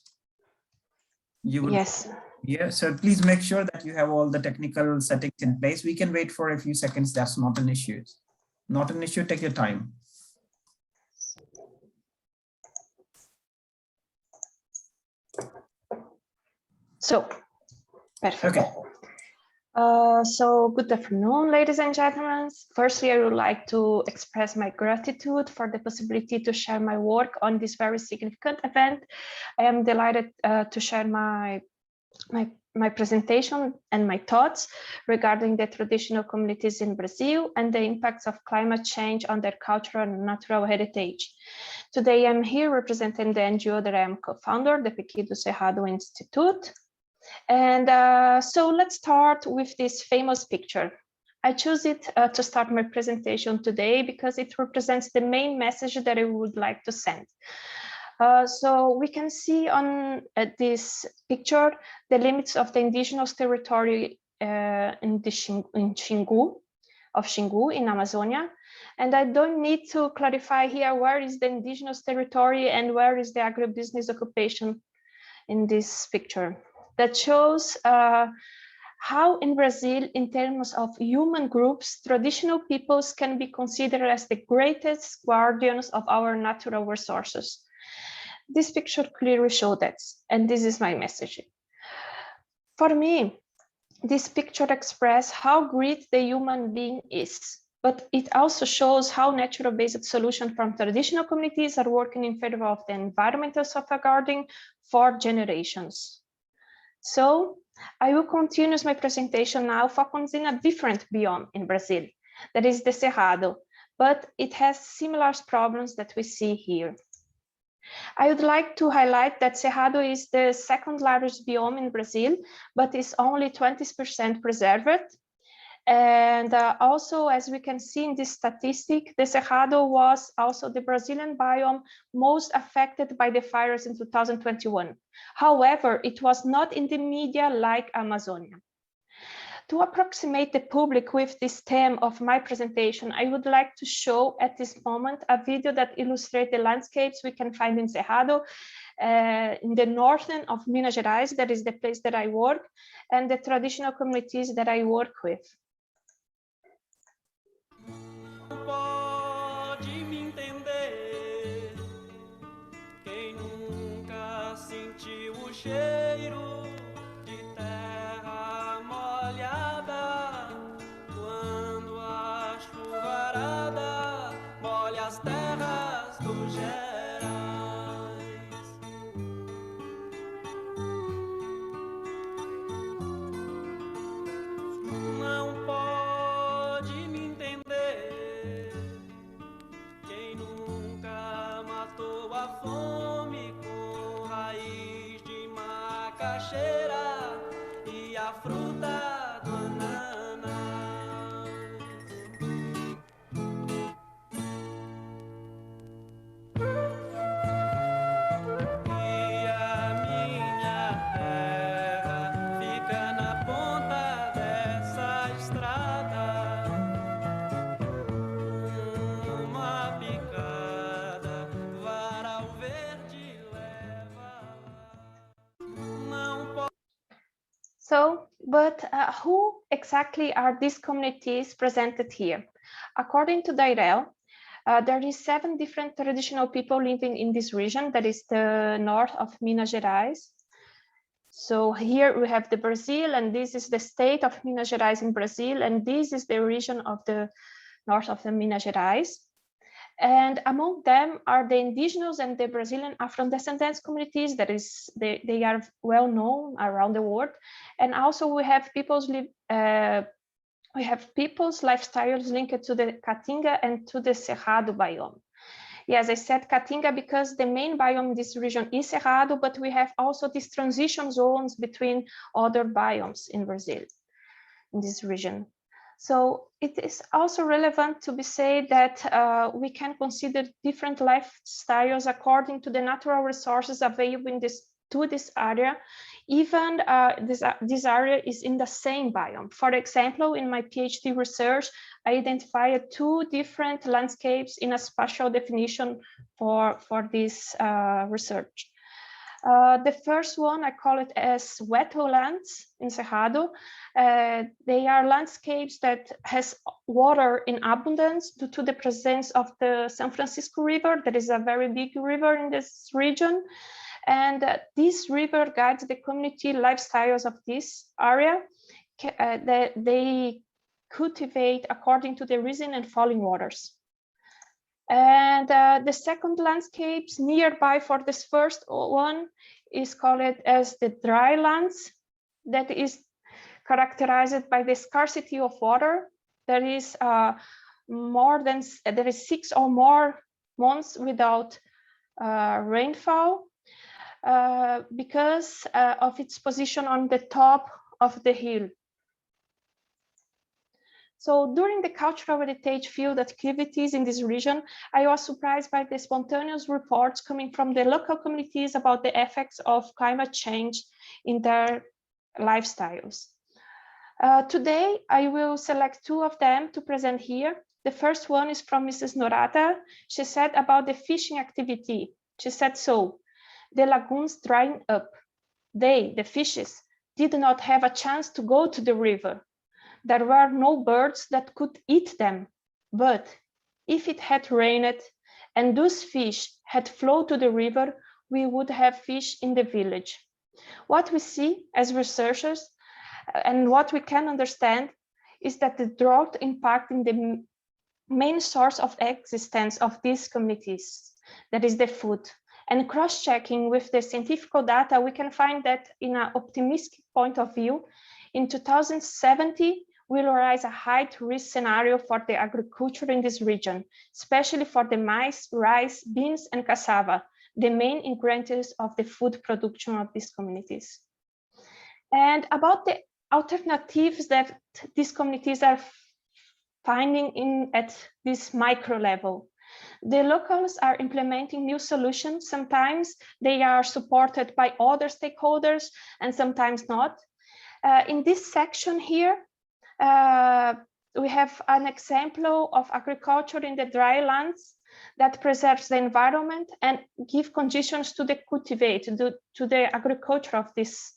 You would. Yes. Yeah, so please make sure that you have all the technical settings in place. We can wait for a few seconds. That's not an issue. Not an issue. Take your time. So, perfect. Okay. So good afternoon, ladies and gentlemen. Firstly, I would like to express my gratitude for the possibility to share my work on this very significant event. I am delighted to share my my presentation and my thoughts regarding the traditional communities in Brazil and the impacts of climate change on their cultural and natural heritage. Today, I'm here representing the NGO that I am co-founder, the Piqui do Cerrado Institute. And so let's start with this famous picture. I choose it to start my presentation today because it represents the main message that I would like to send. So we can see on this picture the limits of the indigenous territory in Xingu in Amazonia. And I don't need to clarify here where is the indigenous territory and where is the agribusiness occupation in this picture. That shows how in Brazil, in terms of human groups, traditional peoples can be considered as the greatest guardians of our natural resources. This picture clearly shows that, and this is my message. For me, this picture expresses how great the human being is, but it also shows how natural-based solutions from traditional communities are working in favor of the environmental salvaguarding for generations. So I will continue my presentation now, focusing on a different biome in Brazil, that is the Cerrado, but it has similar problems that we see here. I would like to highlight that Cerrado is the second largest biome in Brazil, but is only 20% preserved. And also, as we can see in this statistic, the Cerrado was also the Brazilian biome most affected by the fires in 2021. However, it was not in the media like Amazonia. To approximate the public with this theme of my presentation, I would like to show at this moment a video that illustrates the landscapes we can find in Cerrado, in the northern of Minas Gerais, that is the place that I work, and the traditional communities that I work with. Pode me entender, quem nunca sentiu o cheiro de terra molhada, quando a chuvarada molha as terras do Gerais. Não pode me entender, quem nunca matou a fome com raiz de macaxeira e a fruta do ananas. E a minha terra fica na ponta dessa estrada, uma picada, varal verde leva lá. Não pode. So, but who exactly are these communities presented here? According to Dairel, there is 7 different traditional people living in this region, that is the north of Minas Gerais. So here we have the Brazil, and this is the state of Minas Gerais in Brazil, and this is the region of the north of the Minas Gerais. And among them are the indigenous and the Brazilian Afro-descendants communities, that is, they are well known around the world. And also we have people's lifestyles linked to the Caatinga and to the Cerrado biome. Yes, I said Caatinga because the main biome in this region is Cerrado, but we have also these transition zones between other biomes in Brazil, in this region. So it is also relevant to be said that we can consider different lifestyles according to the natural resources available to this area, even this area is in the same biome. For example, in my PhD research, I identified 2 different landscapes in a spatial definition for this research. The first one, I call it as wetlands in Cerrado. They are landscapes that has water in abundance due to the presence of the San Francisco River. That is a very big river in this region. And this river guides the community lifestyles of this area. They cultivate according to the rising and falling waters. And the second landscapes nearby for this first one is called as the dry lands. that is characterized by the scarcity of water. There is 6 or more months without rainfall because of its position on the top of the hill. So during the cultural heritage field activities in this region, I was surprised by the spontaneous reports coming from the local communities about the effects of climate change in their lifestyles. Today, I will select 2 of them to present here. The first one is from Mrs. Norata. She said about the fishing activity. She said so, the lagoons drying up. They, the fishes, did not have a chance to go to the river. There were no birds that could eat them, but if it had rained and those fish had flowed to the river, we would have fish in the village. What we see as researchers and what we can understand is that the drought impacting the main source of existence of these communities, that is the food. And cross-checking with the scientific data, we can find that in an optimistic point of view, in 2070, will arise a high-risk scenario for the agriculture in this region, especially for the maize, rice, beans, and cassava, the main ingredients of the food production of these communities. And about the alternatives that these communities are finding at this micro level. The locals are implementing new solutions. Sometimes they are supported by other stakeholders and sometimes not. In this section here, we have an example of agriculture in the dry lands that preserves the environment and give conditions to the cultivate, to the agriculture of these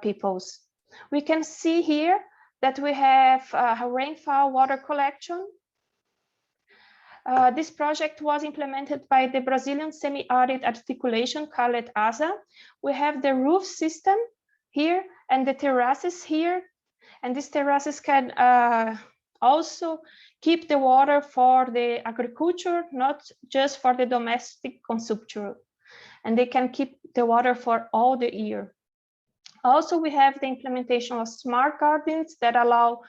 peoples. We can see here that we have a rainfall water collection. This project was implemented by the Brazilian semi-arid articulation called ASA. We have the roof system here and the terraces here. And these terraces can also keep the water for the agriculture, not just for the domestic consumption. And they can keep the water for all the year. Also, we have the implementation of smart gardens that allow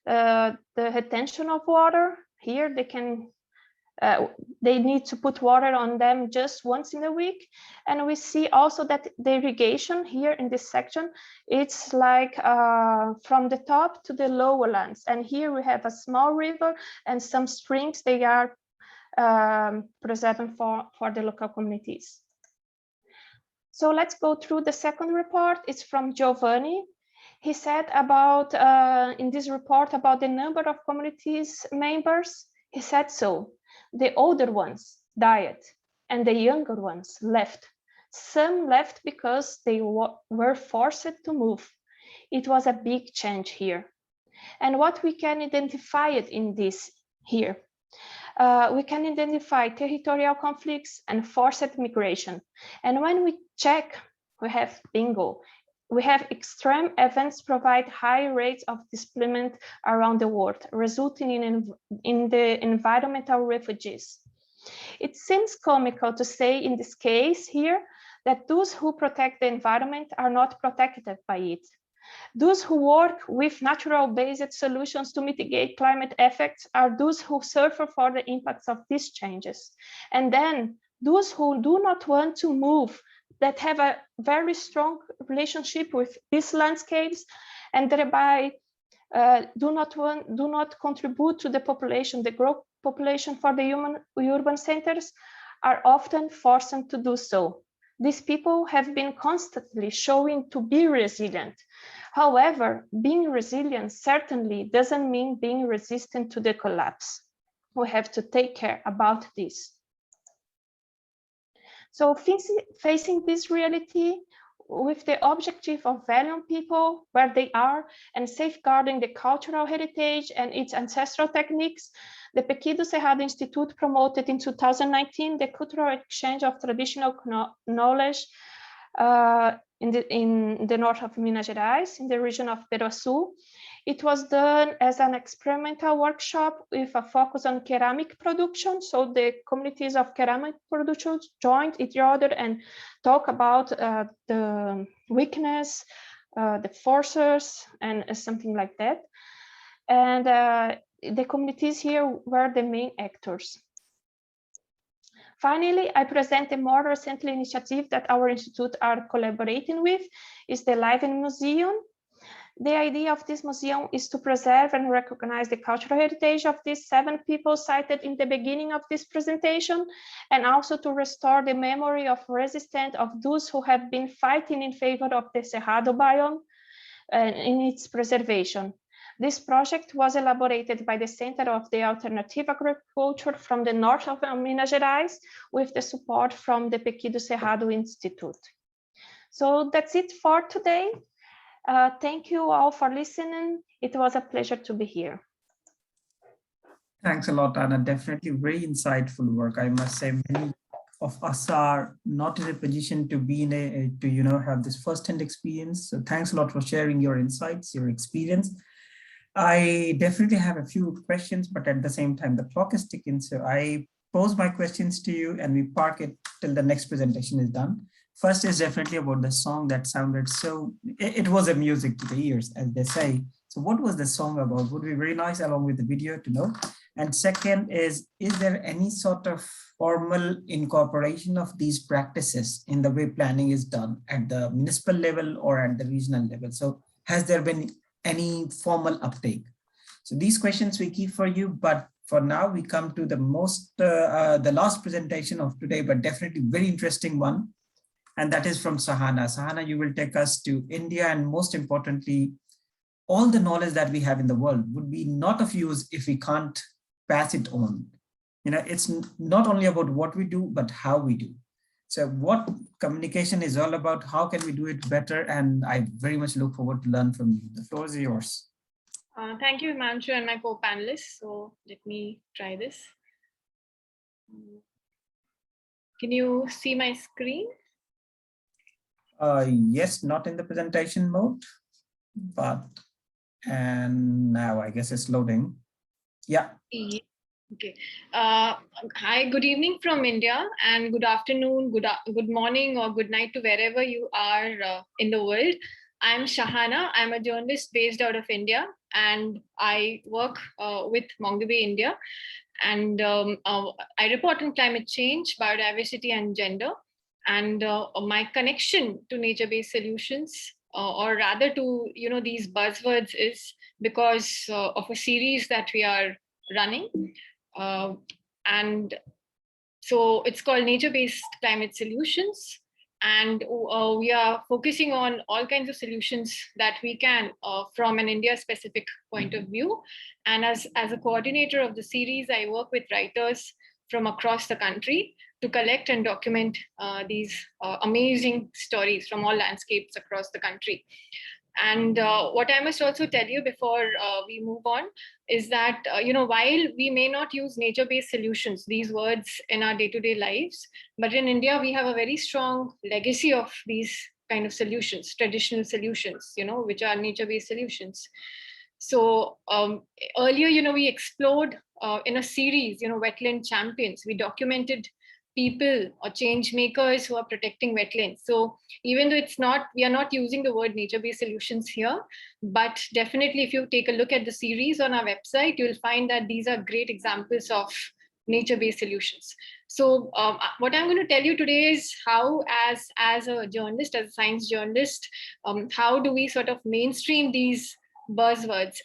the retention of water. Here, they need to put water on them just once in a week. And we see also that the irrigation here in this section, it's like from the top to the lower lands. And here we have a small river and some springs they are preserving for the local communities. So let's go through the second report. It's from Giovanni. He said about, in this report, about the number of communities members. He said so. The older ones died and the younger ones left. Some left because they were forced to move. It was a big change here. And what we can identify it in this here. We can identify territorial conflicts and forced migration. And when we check, we have bingo. We have extreme events provide high rates of displacement around the world, resulting in the environmental refugees. It seems comical to say in this case here that those who protect the environment are not protected by it. Those who work with natural-based solutions to mitigate climate effects are those who suffer for the impacts of these changes. And then those who do not want to move, that have a very strong relationship with these landscapes and thereby do not contribute to the population, the growth population for the urban centers, are often forced to do so. These people have been constantly showing to be resilient. However, being resilient certainly doesn't mean being resistant to the collapse. We have to take care about this. So facing this reality with the objective of valuing people where they are and safeguarding the cultural heritage and its ancestral techniques, the Pequi do Cerrado Institute promoted in 2019 the cultural exchange of traditional knowledge in the north of Minas Gerais, in the region of Peruaçu. It was done as an experimental workshop with a focus on ceramic production. So the communities of ceramic production joined each other and talk about the weakness, the forcers, and something like that. And the communities here were the main actors. Finally, I present a more recent initiative that our institute are collaborating with, is the Leiden Museum. The idea of this museum is to preserve and recognize the cultural heritage of these 7 people cited in the beginning of this presentation, and also to restore the memory of resistance of those who have been fighting in favor of the Cerrado biome and in its preservation. This project was elaborated by the Center of the Alternative Agriculture from the north of Minas Gerais with the support from the Pequi do Cerrado Institute. So that's it for today. Thank you all for listening. It was a pleasure to be here. Thanks a lot, Anna. Definitely very insightful work. I must say many of us are not in a position to be in to have this first-hand experience. So thanks a lot for sharing your insights, your experience. I definitely have a few questions, but at the same time, the clock is ticking. So I pose my questions to you and we park it till the next presentation is done. First is definitely about the song that sounded so, it was a music to the ears, as they say. So what was the song about? Would be very nice along with the video to know. And second is there any sort of formal incorporation of these practices in the way planning is done at the municipal level or at the regional level? So has there been any formal uptake? So these questions we keep for you, but for now we come to the last presentation of today, but definitely very interesting one. And that is from Sahana. Sahana, you will take us to India, and most importantly, all the knowledge that we have in the world would be not of use if we can't pass it on. It's not only about what we do, but how we do. So what communication is all about, how can we do it better? And I very much look forward to learn from you. The floor is yours. Thank you, Himanshu, and my co-panelists. So let me try this. Can you see my screen? Yes, not in the presentation mode, and now I guess it's loading. Yeah. Okay. Hi, good evening from India, and good afternoon, good morning, or good night to wherever you are in the world. I'm Shahana. I'm a journalist based out of India, and I work with MongoDB India. And I report on climate change, biodiversity, and gender. And my connection to nature-based solutions, or rather to these buzzwords, is because of a series that we are running. And so it's called Nature-Based Climate Solutions. And we are focusing on all kinds of solutions that we can from an India-specific point of view. And as a coordinator of the series, I work with writers from across the country to collect and document these amazing stories from all landscapes across the country. And what I must also tell you before we move on is that, while we may not use nature-based solutions, these words in our day-to-day lives, but in India, we have a very strong legacy of these kind of solutions, traditional solutions, which are nature-based solutions. So earlier, we explored in a series, wetland champions. We documented people or change makers who are protecting wetlands. So even though we are not using the word nature-based solutions here, but definitely if you take a look at the series on our website, you'll find that these are great examples of nature-based solutions. So what I'm going to tell you today is how, as a journalist, as a science journalist, how do we sort of mainstream these buzzwords?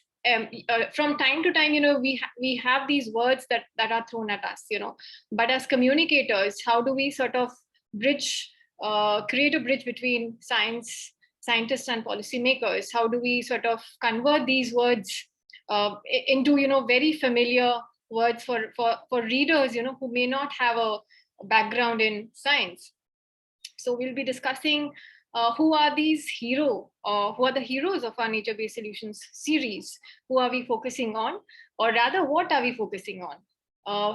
From time to time, we have these words that are thrown at us, but as communicators, how do we sort of create a bridge between scientists and policymakers? How do we sort of convert these words into, very familiar words for readers, who may not have a background in science? So we'll be discussing who are these heroes, who are the heroes of our nature-based solutions series? Who are we focusing on? Or rather, what are we focusing on?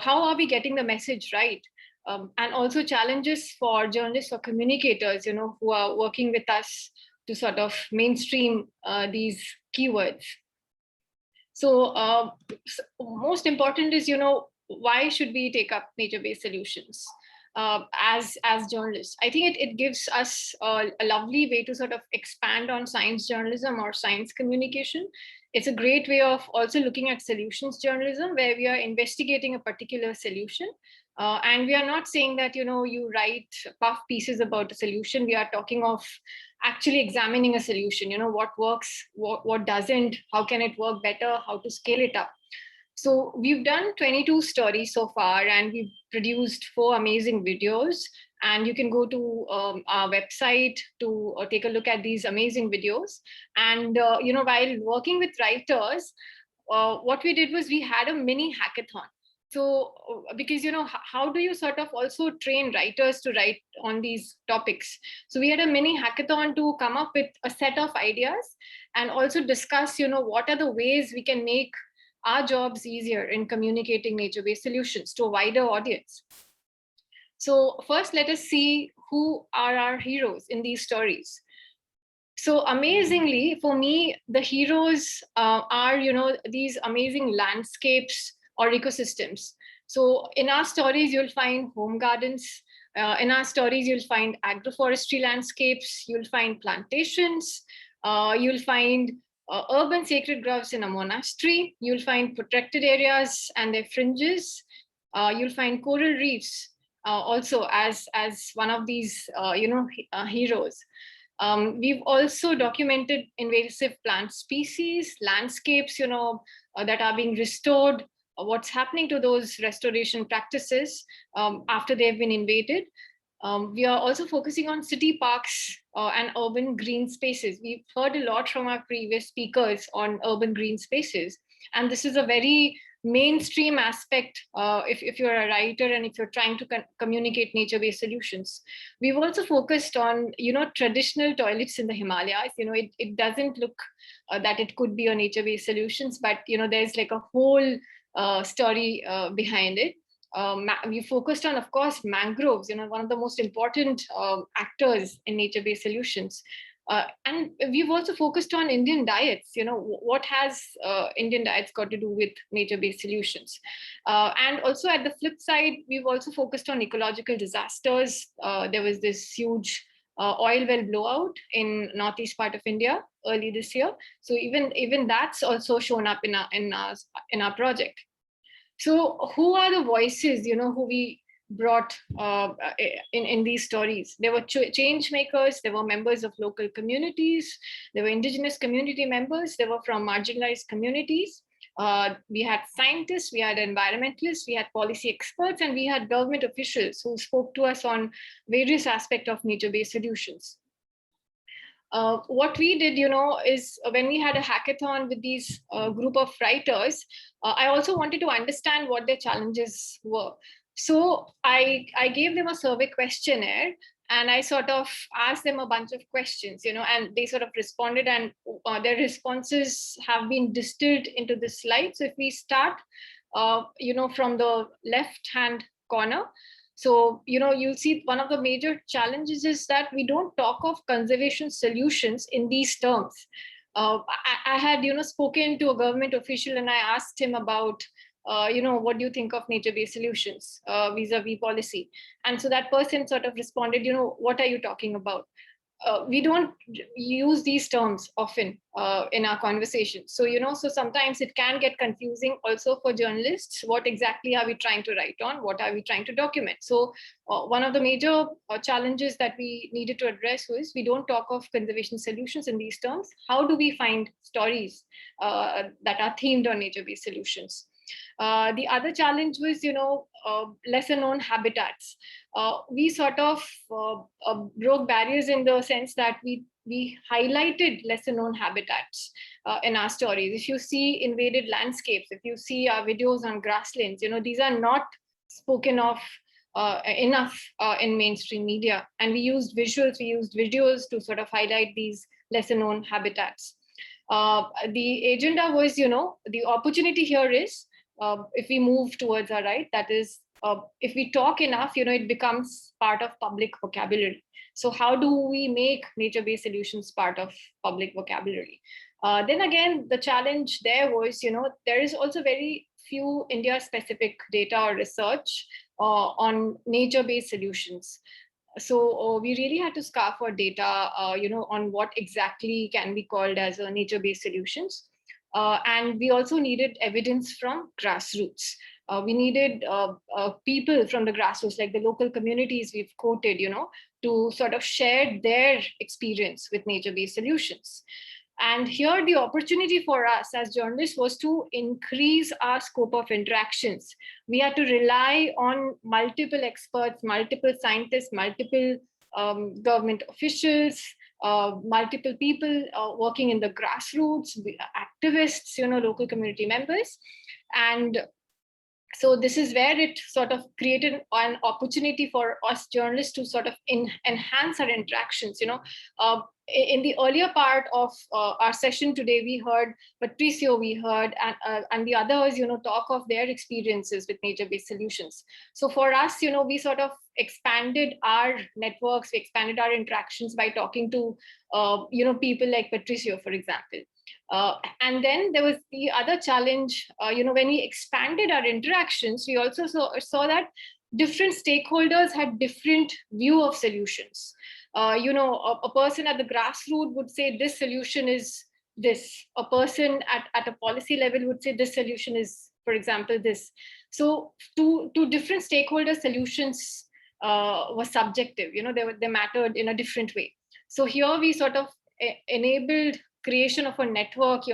How are we getting the message right? And also challenges for journalists or communicators, who are working with us to sort of mainstream these keywords. So most important is, why should we take up nature-based solutions? as journalists. I think it gives us a lovely way to sort of expand on science journalism or science communication. It's a great way of also looking at solutions journalism, where we are investigating a particular solution. And we are not saying that, you write puff pieces about a solution. We are talking of actually examining a solution, what works, what doesn't, how can it work better, how to scale it up. So we've done 22 stories so far, and we've produced 4 amazing videos. And you can go to our website to take a look at these amazing videos. And, while working with writers, what we did was we had a mini hackathon. So, because, how do you sort of also train writers to write on these topics? So we had a mini hackathon to come up with a set of ideas and also discuss, what are the ways we can make our jobs easier in communicating nature-based solutions to a wider audience. So first, let us see who are our heroes in these stories. So amazingly, for me, the heroes are, these amazing landscapes or ecosystems. So in our stories, you'll find home gardens. In our stories, you'll find agroforestry landscapes. You'll find plantations. You'll find urban sacred groves in a monastery. You'll find protected areas and their fringes. You'll find coral reefs also as one of these, heroes. We've also documented invasive plant species, landscapes, that are being restored, what's happening to those restoration practices after they've been invaded. We are also focusing on city parks and urban green spaces. We've heard a lot from our previous speakers on urban green spaces. And this is a very mainstream aspect if you're a writer and if you're trying to communicate nature-based solutions. We've also focused on, traditional toilets in the Himalayas. It doesn't look that it could be a nature-based solutions, but, there's like a whole story behind it. We focused on, of course, mangroves, one of the most important actors in nature-based solutions. And we've also focused on Indian diets. What has Indian diets got to do with nature-based solutions? And also at the flip side, we've also focused on ecological disasters. There was this huge oil well blowout in northeast part of India early this year. So even that's also shown up in our project. So who are the voices, who we brought in these stories? There were change makers, there were members of local communities, there were indigenous community members, they were from marginalized communities. We had scientists, we had environmentalists, we had policy experts, and we had government officials who spoke to us on various aspects of nature-based solutions. What we did, is when we had a hackathon with these group of writers, I also wanted to understand what their challenges were. So I gave them a survey questionnaire, and I sort of asked them a bunch of questions, and they sort of responded, and their responses have been distilled into this slide. So if we start, from the left-hand corner, so, you'll see one of the major challenges is that we don't talk of conservation solutions in these terms. I had, spoken to a government official, and I asked him about, what do you think of nature-based solutions vis-a-vis policy? And so that person sort of responded, what are you talking about? We don't use these terms often in our conversations. So, so sometimes it can get confusing also for journalists. What exactly are we trying to write on? What are we trying to document? So one of the major challenges that we needed to address was we don't talk of conservation solutions in these terms. How do we find stories that are themed on nature-based solutions? The other challenge was, lesser known habitats. We sort of broke barriers in the sense that we highlighted lesser known habitats in our stories. If you see invaded landscapes, if you see our videos on grasslands, these are not spoken of enough in mainstream media. And we used visuals, we used videos to sort of highlight these lesser known habitats. The agenda was, the opportunity here is, if we move towards our right, that is, if we talk enough, it becomes part of public vocabulary. So how do we make nature-based solutions part of public vocabulary? Then again, the challenge there was, there is also very few India-specific data or research on nature-based solutions. So we really had to scour for data, on what exactly can be called as a nature-based solutions. And we also needed evidence from grassroots. We needed people from the grassroots, like the local communities we've quoted, to sort of share their experience with nature-based solutions. And here the opportunity for us as journalists was to increase our scope of interactions. We had to rely on multiple experts, multiple scientists, multiple government officials, multiple people working in the grassroots, activists, local community members. And so this is where it sort of created an opportunity for us journalists to sort of enhance our interactions. In the earlier part of our session today, we heard Patricia, we heard, and the others, talk of their experiences with nature-based solutions. So for us, we sort of expanded our networks, we expanded our interactions by talking to, people like Patricia, for example. And then there was the other challenge, when we expanded our interactions, we also saw that different stakeholders had different view of solutions. A person at the grassroots would say this solution is this. A person at a policy level would say this solution is, for example, this. So to different stakeholder solutions was subjective. They mattered in a different way. So here we sort of enabled creation of a network,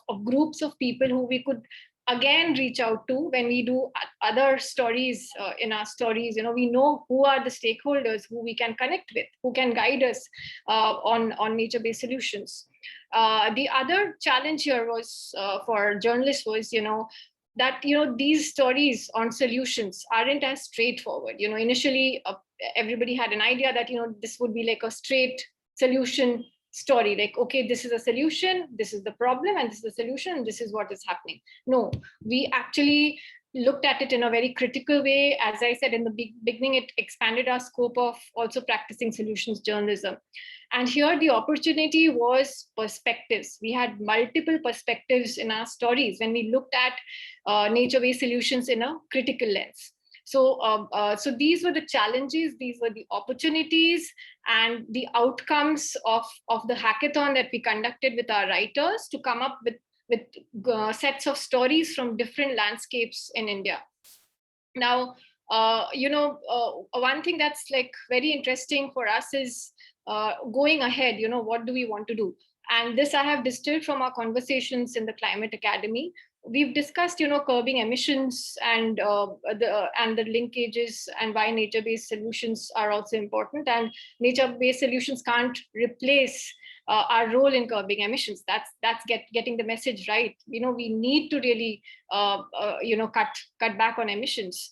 of groups of people who we could again reach out to when we do other stories in our stories. We know who are the stakeholders who we can connect with, who can guide us on nature-based solutions. The other challenge here was for journalists was, that these stories on solutions aren't as straightforward. Initially everybody had an idea that this would be like a straight solution story, like, okay, this is a solution, this is the problem, and this is the solution, and this is what is happening. No, we actually looked at it in a very critical way. As I said in the beginning, it expanded our scope of also practicing solutions journalism. And here the opportunity was perspectives. We had multiple perspectives in our stories when we looked at nature-based solutions in a critical lens. So, so these were the challenges, these were the opportunities, and the outcomes of the hackathon that we conducted with our writers to come up with sets of stories from different landscapes in India. Now, one thing that's like very interesting for us is going ahead, what do we want to do? And this I have distilled from our conversations in the Climate Academy. We've discussed, curbing emissions and the linkages and why nature-based solutions are also important. And nature-based solutions can't replace our role in curbing emissions. That's getting the message right. We need to really, cut back on emissions.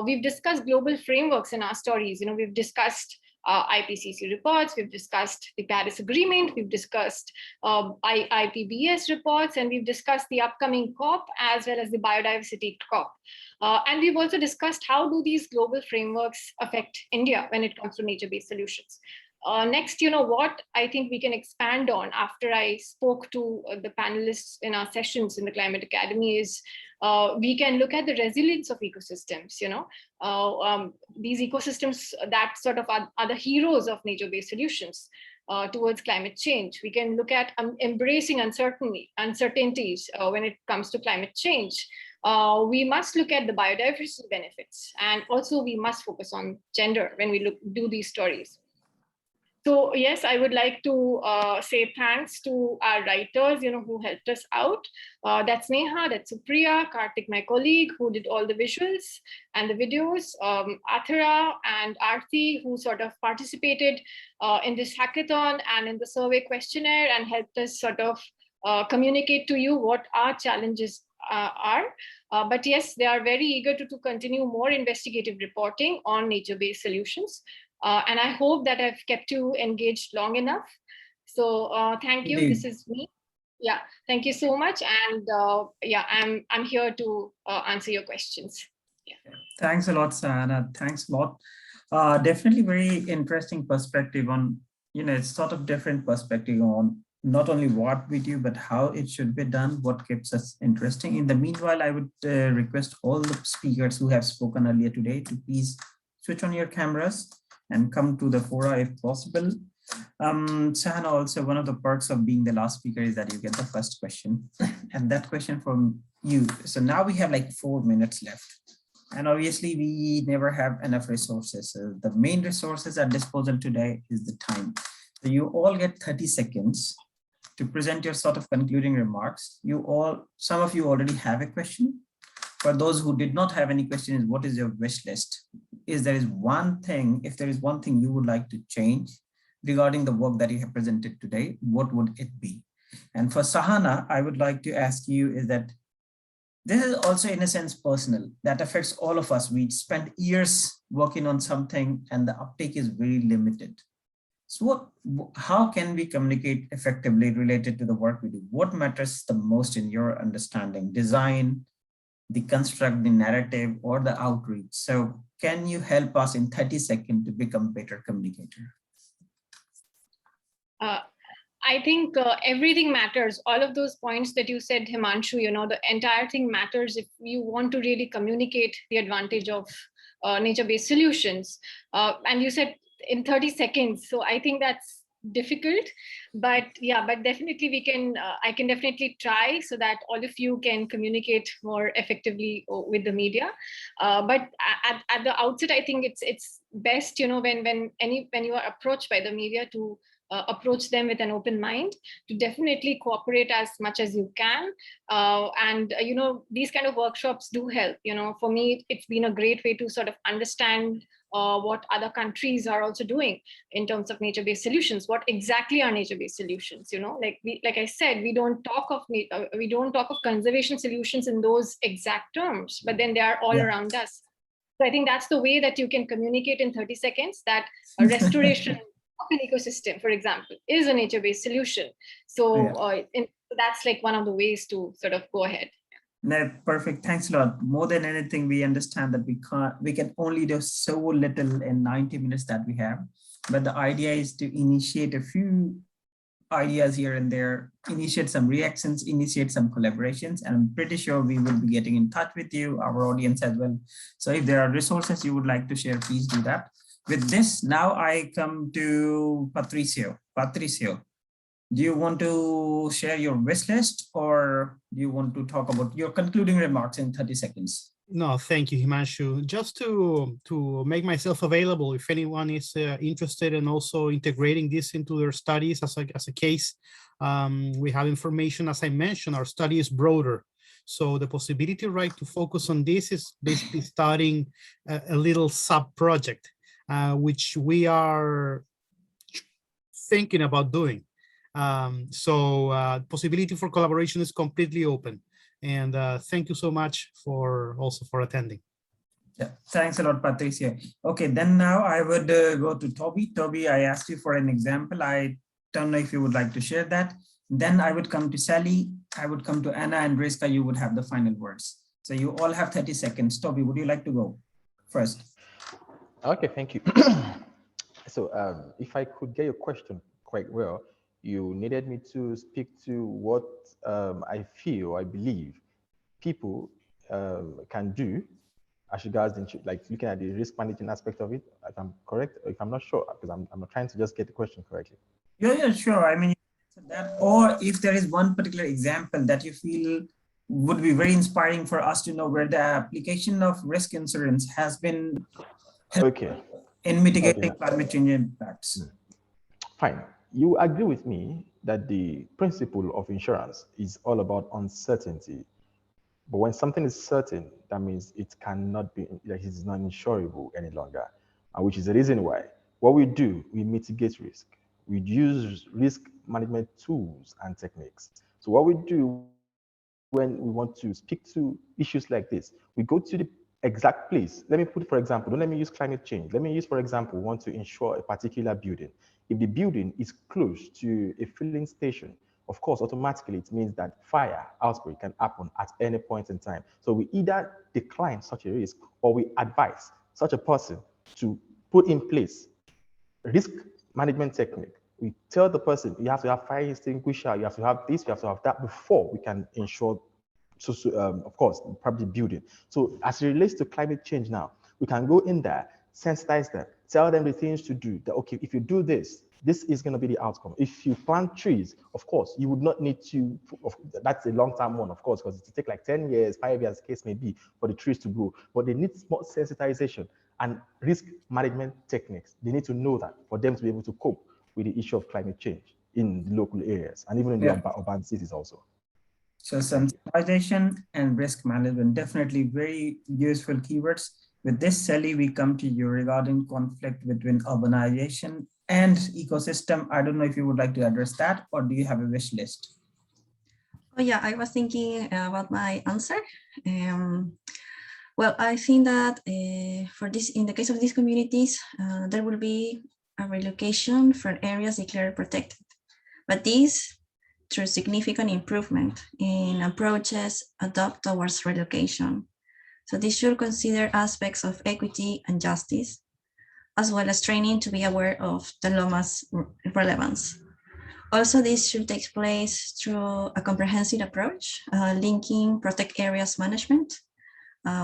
We've discussed global frameworks in our stories. We've discussed IPCC reports, we've discussed the Paris Agreement, we've discussed IPBS reports, and we've discussed the upcoming COP as well as the biodiversity COP. And we've also discussed how do these global frameworks affect India when it comes to nature-based solutions. Next, what I think we can expand on after I spoke to the panelists in our sessions in the Climate Academy is we can look at the resilience of ecosystems. These ecosystems that sort of are the heroes of nature-based solutions towards climate change. We can look at embracing uncertainties when it comes to climate change. We must look at the biodiversity benefits, and also we must focus on gender when we do these stories. So yes, I would like to say thanks to our writers, who helped us out. That's Neha, that's Supriya, Karthik, my colleague, who did all the visuals and the videos, Athara and Aarti, who sort of participated in this hackathon and in the survey questionnaire and helped us sort of communicate to you what our challenges are. But yes, they are very eager to continue more investigative reporting on nature-based solutions. And I hope that I've kept you engaged long enough. So thank you. Indeed. This is me. Yeah, thank you so much. And yeah, I'm here to answer your questions. Yeah. Thanks a lot, Sahana. Thanks a lot. Definitely very interesting perspective on, it's sort of different perspective on not only what we do, but how it should be done, what keeps us interesting. In the meanwhile, I would request all the speakers who have spoken earlier today to please switch on your cameras and come to the fora if possible. Sahana, also one of the perks of being the last speaker is that you get the first question and that question from you. So now we have like 4 minutes left. And obviously we never have enough resources. So the main resources at disposal today is the time. So you all get 30 seconds to present your sort of concluding remarks. Some of you already have a question. For those who did not have any questions, what is your wish list? If there is one thing you would like to change regarding the work that you have presented today, what would it be? And for Sahana, I would like to ask you is that this is also in a sense personal, that affects all of us. We spent years working on something and the uptake is very limited. So how can we communicate effectively related to the work we do? What matters the most in your understanding? Design, the construct, the narrative, or the outreach? So can you help us in 30 seconds to become better communicator? I think everything matters. All of those points that you said, Himanshu, the entire thing matters if you want to really communicate the advantage of nature-based solutions. And you said in 30 seconds. So I think that's difficult, but definitely we can, I can definitely try so that all of you can communicate more effectively with the media. But at the outset, I think it's best, when you are approached by the media to approach them with an open mind, to definitely cooperate as much as you can. And these kind of workshops do help. For me, it's been a great way to sort of understand what other countries are also doing in terms of nature-based solutions. What exactly are nature-based solutions? Like I said, we don't talk of conservation solutions in those exact terms, but then they are all around us. So I think that's the way that you can communicate in 30 seconds that a restoration of an ecosystem, for example, is a nature-based solution. So that's like one of the ways to sort of go ahead. No, perfect. Thanks a lot. More than anything, we understand that we can only do so little in 90 minutes that we have. But the idea is to initiate a few ideas here and there, initiate some reactions, initiate some collaborations, and I'm pretty sure we will be getting in touch with you, our audience as well. So if there are resources you would like to share, please do that. With this, now I come to Patricio. Patricio, do you want to share your wish list, or do you want to talk about your concluding remarks in 30 seconds? No, thank you, Himanshu. Just to make myself available if anyone is interested in also integrating this into their studies as a case. We have information, as I mentioned, our study is broader. So the possibility, right, to focus on this is basically starting a little sub-project, which we are thinking about doing. So possibility for collaboration is completely open. And thank you so much for attending. Yeah, thanks a lot, Patricia. Okay, then now I would go to Toby. Toby, I asked you for an example. I don't know if you would like to share that. Then I would come to Sally. I would come to Anna, and Rizka, you would have the final words. So you all have 30 seconds. Toby, would you like to go first? Okay, thank you. So if I could get your question quite well, you needed me to speak to what I believe people can do as regards like looking at the risk management aspect of it. If I'm correct, or if I'm not sure, because I'm trying to just get the question correctly. Yeah, sure. I mean, that, or if there is one particular example that you feel would be very inspiring for us to know where the application of risk insurance has been in mitigating climate change impacts. Fine. You agree with me that the principle of insurance is all about uncertainty. But when something is certain, that means it cannot be, like, it's not insurable any longer, which is the reason why what we do, we mitigate risk. We use risk management tools and techniques. So what we do when we want to speak to issues like this, we go to the exact place. Let me put, for example, don't let me use climate change. Let me use, for example, want to insure a particular building. If the building is close to a filling station, of course, automatically it means that fire outbreak can happen at any point in time. So we either decline such a risk, or we advise such a person to put in place risk management technique We tell the person, you have to have fire extinguisher, you have to have this, you have to have that before we can ensure, of course, probably building. So as it relates to climate change now, we can go in there, sensitize them, tell them the things to do, that, okay, if you do this, this is going to be the outcome. If you plant trees, of course, you would not need to, that's a long-term one, of course, because it will take like 10 years, 5 years, the case may be, for the trees to grow. But they need more sensitization and risk management techniques. They need to know that for them to be able to cope with the issue of climate change in the local areas and even in the urban cities also. So sensitization and risk management, definitely very useful keywords. With this, Sally, we come to you regarding conflict between urbanization and ecosystem. I don't know if you would like to address that, or do you have a wish list? Oh yeah, I was thinking about my answer. Well, I think that for this, in the case of these communities, there will be a relocation from areas declared protected, but this through significant improvement in approaches adopted towards relocation. So this should consider aspects of equity and justice, as well as training to be aware of the lomas relevance. Also, this should take place through a comprehensive approach, linking protect areas management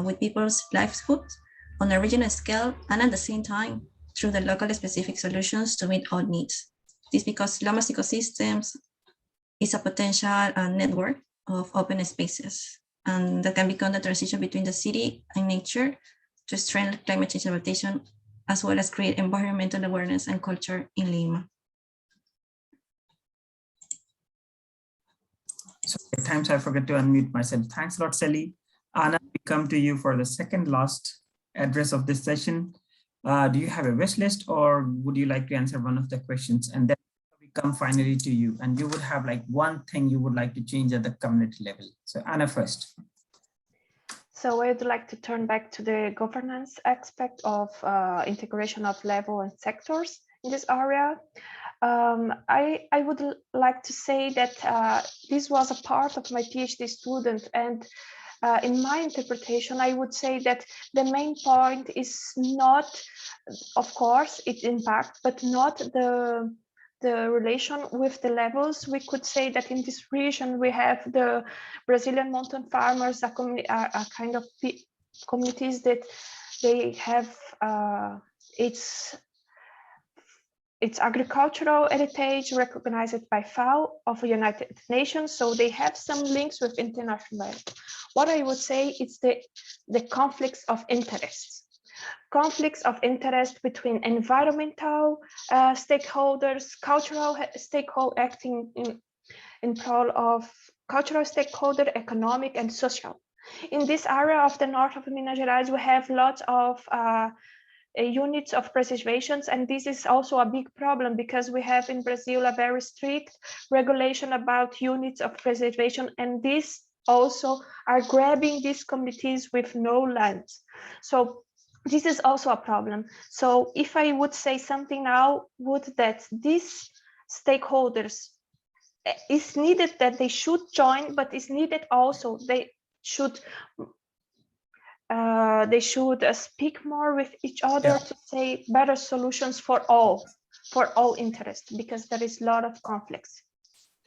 with people's livelihoods on a regional scale, and at the same time, through the local specific solutions to meet all needs. This because lomas ecosystems is a potential network of open spaces, and that can become the transition between the city and nature to strengthen climate change adaptation, as well as create environmental awareness and culture in Lima. So at times I forget to unmute myself. Thanks a lot, Sally. Anna, we come to you for the second last address of this session. Do you have a wish list, or would you like to answer one of the questions? And then we come finally to you, and you would have like one thing you would like to change at the community level. So Anna first. So I would like to turn back to the governance aspect of integration of level and sectors in this area. I would like to say that this was a part of my PhD student, and in my interpretation, I would say that the main point is not, of course, its impact, but not the relation with the levels. We could say that in this region, we have the Brazilian mountain farmers, a kind of communities that they have its agricultural heritage recognized by FAO of the United Nations. So they have some links with international. What I would say is the conflicts of interests. Conflicts of interest between environmental stakeholders, cultural stakeholders acting in role of cultural stakeholder, economic and social. In this area of the north of Minas Gerais, we have lots of units of preservation, and this is also a big problem because we have in Brazil a very strict regulation about units of preservation, and these also are grabbing these communities with no land. So this is also a problem. So if I would say something now, would that these stakeholders is needed that they should join, but is needed also they should speak more with each other to say better solutions for all interests, because there is a lot of conflicts.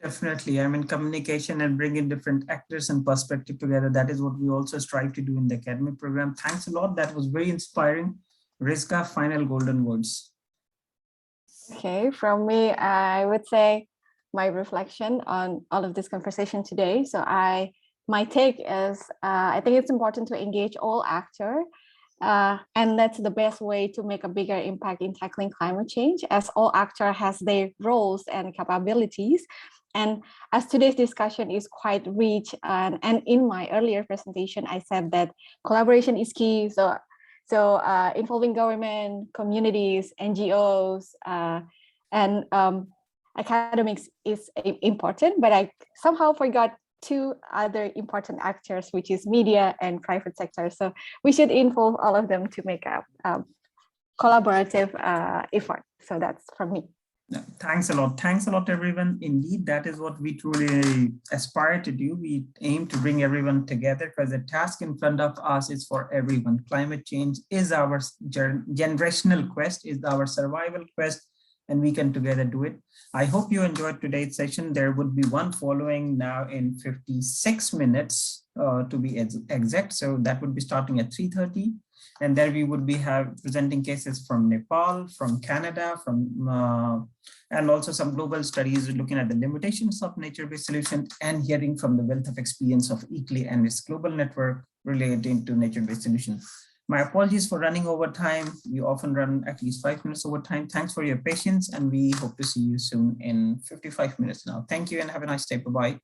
Definitely. I mean, communication and bringing different actors and perspective together. That is what we also strive to do in the academic program. Thanks a lot. That was very inspiring. Rizka, final golden words. Okay, from me, I would say my reflection on all of this conversation today. So my take is, I think it's important to engage all actors, and that's the best way to make a bigger impact in tackling climate change, as all actors has their roles and capabilities. And as today's discussion is quite rich, and in my earlier presentation, I said that collaboration is key. So involving government, communities, NGOs, and academics is important, but I somehow forgot two other important actors, which is media and private sector. So we should involve all of them to make a collaborative effort. So that's from me. Thanks a lot. Thanks a lot, everyone. Indeed, that is what we truly aspire to do. We aim to bring everyone together because the task in front of us is for everyone. Climate change is our generational quest, is our survival quest. and we can together do it. I hope you enjoyed today's session. There would be one following now in 56 minutes to be exact. So that would be starting at 3:30. And there we would be presenting cases from Nepal, from Canada, and also some global studies looking at the limitations of nature-based solutions and hearing from the wealth of experience of ICLEI and its global network relating to nature-based solutions. My apologies for running over time. We often run at least 5 minutes over time. Thanks for your patience, and we hope to see you soon in 55 minutes now. Thank you and have a nice day. Bye-bye.